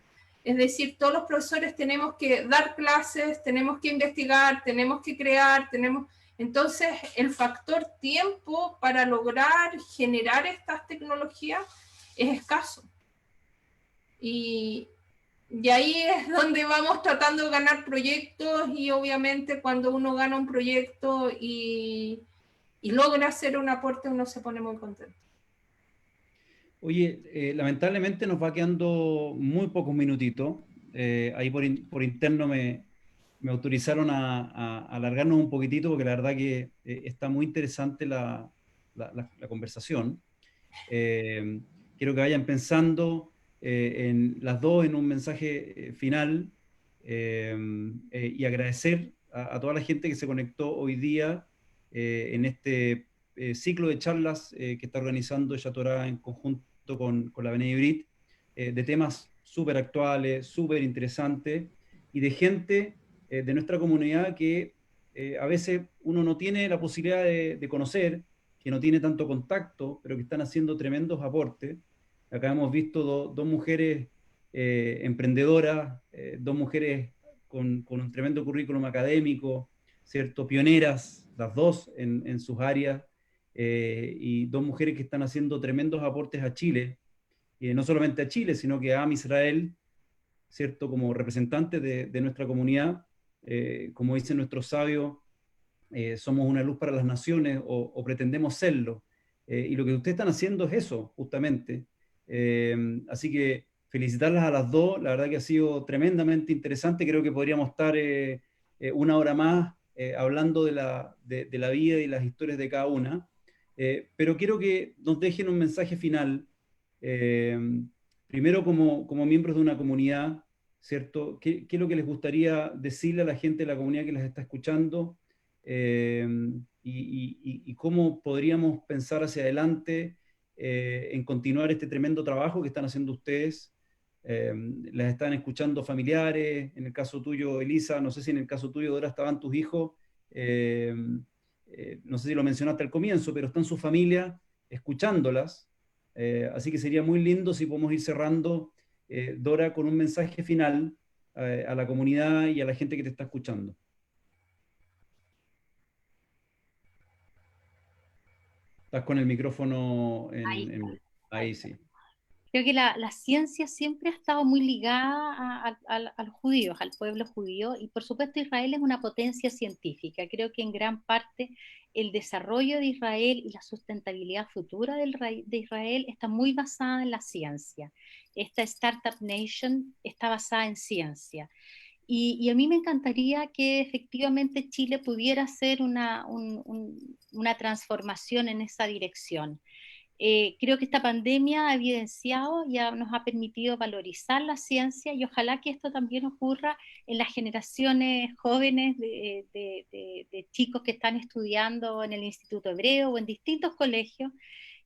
es decir, todos los profesores tenemos que dar clases, tenemos que investigar, tenemos que crear, entonces el factor tiempo para lograr generar estas tecnologías es escaso. Y ahí es donde vamos tratando de ganar proyectos, y obviamente cuando uno gana un proyecto y logra hacer un aporte, uno se pone muy contento. Oye, lamentablemente nos va quedando muy pocos minutitos. Ahí por interno me autorizaron a alargarnos un poquitito porque la verdad que está muy interesante la conversación. Quiero que vayan pensando en las dos en un mensaje final, y agradecer a toda la gente que se conectó hoy día en este ciclo de charlas que está organizando Yatorá en conjunto con la Benedibrit, de temas súper actuales, súper interesantes, y de gente de nuestra comunidad que a veces uno no tiene la posibilidad de conocer, que no tiene tanto contacto, pero que están haciendo tremendos aportes. Acá hemos visto dos mujeres emprendedoras, dos mujeres con un tremendo currículum académico, ¿cierto? Pioneras, las dos en sus áreas, y dos mujeres que están haciendo tremendos aportes a Chile, y no solamente a Chile, sino que a Am Israel, ¿cierto? Como representantes de nuestra comunidad, como dicen nuestros sabios, somos una luz para las naciones o pretendemos serlo. Y lo que ustedes están haciendo es eso, justamente. Así que felicitarlas a las dos, la verdad que ha sido tremendamente interesante, creo que podríamos estar una hora más hablando de la vida y las historias de cada una, pero quiero que nos dejen un mensaje final, eh, primero como miembros de una comunidad, ¿cierto? ¿Qué es lo que les gustaría decirle a la gente de la comunidad que las está escuchando? eh, y cómo podríamos pensar hacia adelante en continuar este tremendo trabajo que están haciendo ustedes. Las están escuchando familiares, en el caso tuyo, Elisa, no sé si en el caso tuyo, Dora, estaban tus hijos, eh, no sé si lo mencionaste al comienzo, pero están sus familias escuchándolas, así que sería muy lindo si podemos ir cerrando, Dora, con un mensaje final a la comunidad y a la gente que te está escuchando. Estás con el micrófono Ahí está, ahí ahí, está. sí. Creo que la ciencia siempre ha estado muy ligada a los judíos, al pueblo judío, y por supuesto Israel es una potencia científica. Creo que en gran parte el desarrollo de Israel y la sustentabilidad futura de Israel está muy basada en la ciencia. Esta Startup Nation está basada en ciencia. Y a mí me encantaría que efectivamente Chile pudiera hacer una transformación en esa dirección. Creo que esta pandemia ha evidenciado y nos ha permitido valorizar la ciencia, y ojalá que esto también ocurra en las generaciones jóvenes de chicos que están estudiando en el Instituto Hebreo o en distintos colegios,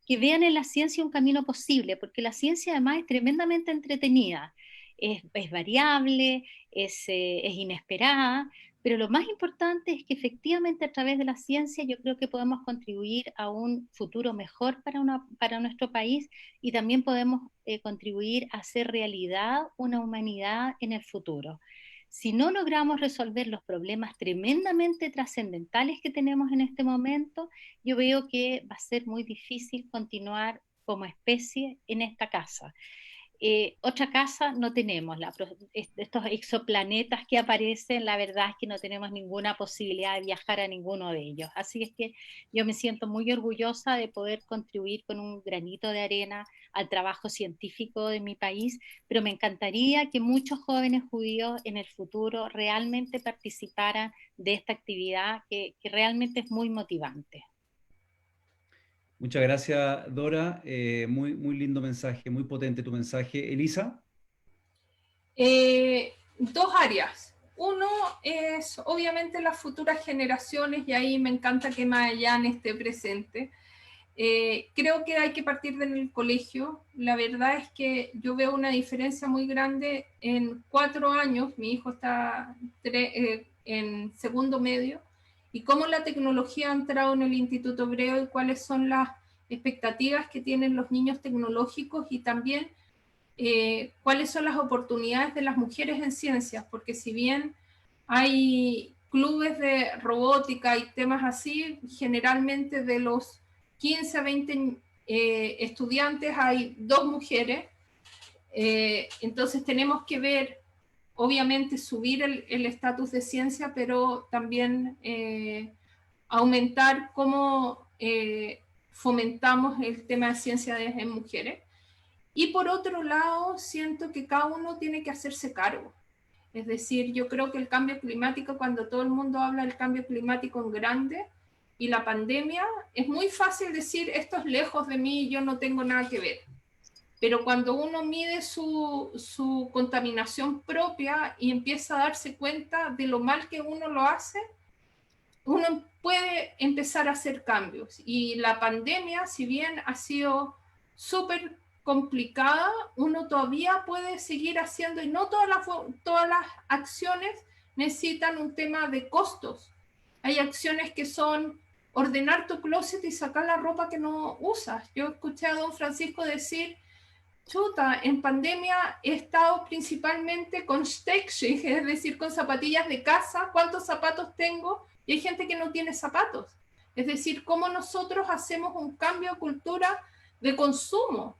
que vean en la ciencia un camino posible, porque la ciencia además es tremendamente entretenida, es variable, es inesperada, pero lo más importante es que efectivamente a través de la ciencia yo creo que podemos contribuir a un futuro mejor para nuestro país, y también podemos contribuir a hacer realidad una humanidad en el futuro. Si no logramos resolver los problemas tremendamente trascendentales que tenemos en este momento, yo veo que va a ser muy difícil continuar como especie en esta casa. Otra casa no tenemos, estos exoplanetas que aparecen, la verdad es que no tenemos ninguna posibilidad de viajar a ninguno de ellos. Así es que yo me siento muy orgullosa de poder contribuir con un granito de arena al trabajo científico de mi país, pero me encantaría que muchos jóvenes judíos en el futuro realmente participaran de esta actividad que realmente es muy motivante. Muchas gracias, Dora. Muy lindo mensaje, muy potente tu mensaje. Elisa. Dos áreas. Uno es obviamente las futuras generaciones, y ahí me encanta que Magallanes esté presente. Creo que hay que partir del colegio. La verdad es que yo veo una diferencia muy grande en 4 años. Mi hijo está en segundo medio, y cómo la tecnología ha entrado en el Instituto Hebreo y cuáles son las expectativas que tienen los niños tecnológicos, y también cuáles son las oportunidades de las mujeres en ciencias, porque si bien hay clubes de robótica y temas así, generalmente de los 15 a 20 estudiantes hay 2 mujeres. Entonces tenemos que ver, obviamente, subir el estatus de ciencia, pero también aumentar cómo fomentamos el tema de ciencia en mujeres. Y por otro lado, siento que cada uno tiene que hacerse cargo. Es decir, yo creo que el cambio climático, cuando todo el mundo habla del cambio climático en grande y la pandemia, es muy fácil decir, esto es lejos de mí y yo no tengo nada que ver. Pero cuando uno mide su contaminación propia y empieza a darse cuenta de lo mal que uno lo hace, uno puede empezar a hacer cambios. Y la pandemia, si bien ha sido súper complicada, uno todavía puede seguir haciendo, y no todas las acciones necesitan un tema de costos. Hay acciones que son ordenar tu closet y sacar la ropa que no usas. Yo escuché a don Francisco decir, chuta, en pandemia he estado principalmente con Steckschicht, es decir, con zapatillas de casa. ¿Cuántos zapatos tengo? Y hay gente que no tiene zapatos. Es decir, cómo nosotros hacemos un cambio de cultura de consumo.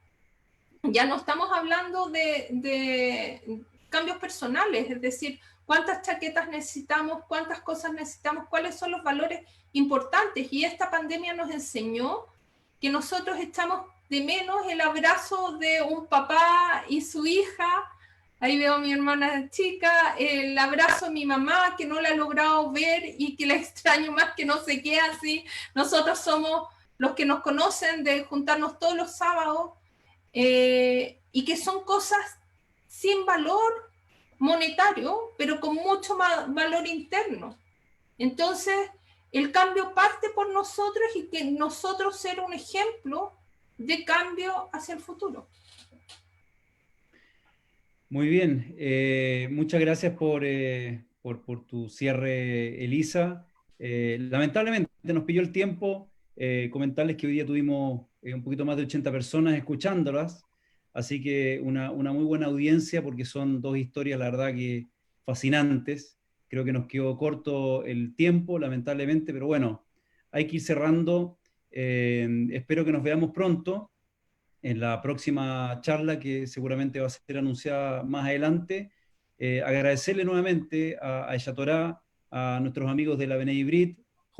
Ya no estamos hablando de cambios personales, es decir, cuántas chaquetas necesitamos, cuántas cosas necesitamos, cuáles son los valores importantes. Y esta pandemia nos enseñó que nosotros echamos de menos el abrazo de un papá y su hija. Ahí veo a mi hermana chica, el abrazo de mi mamá, que no la he logrado ver y que la extraño más, que no se queda así. Nosotros somos los que nos conocen de juntarnos todos los sábados, y que son cosas sin valor monetario, pero con mucho más valor interno. Entonces, el cambio parte por nosotros y que nosotros ser un ejemplo de cambio hacia el futuro. Muy bien, muchas gracias por tu cierre, Elisa. Lamentablemente nos pilló el tiempo. Comentarles que hoy día tuvimos un poquito más de 80 personas escuchándolas, así que una muy buena audiencia, porque son dos historias, la verdad, que fascinantes. Creo que nos quedó corto el tiempo, lamentablemente, pero bueno, hay que ir cerrando. Espero que nos veamos pronto en la próxima charla, que seguramente va a ser anunciada más adelante. Agradecerle nuevamente a Ella Torá, a nuestros amigos de la B'nai Brit,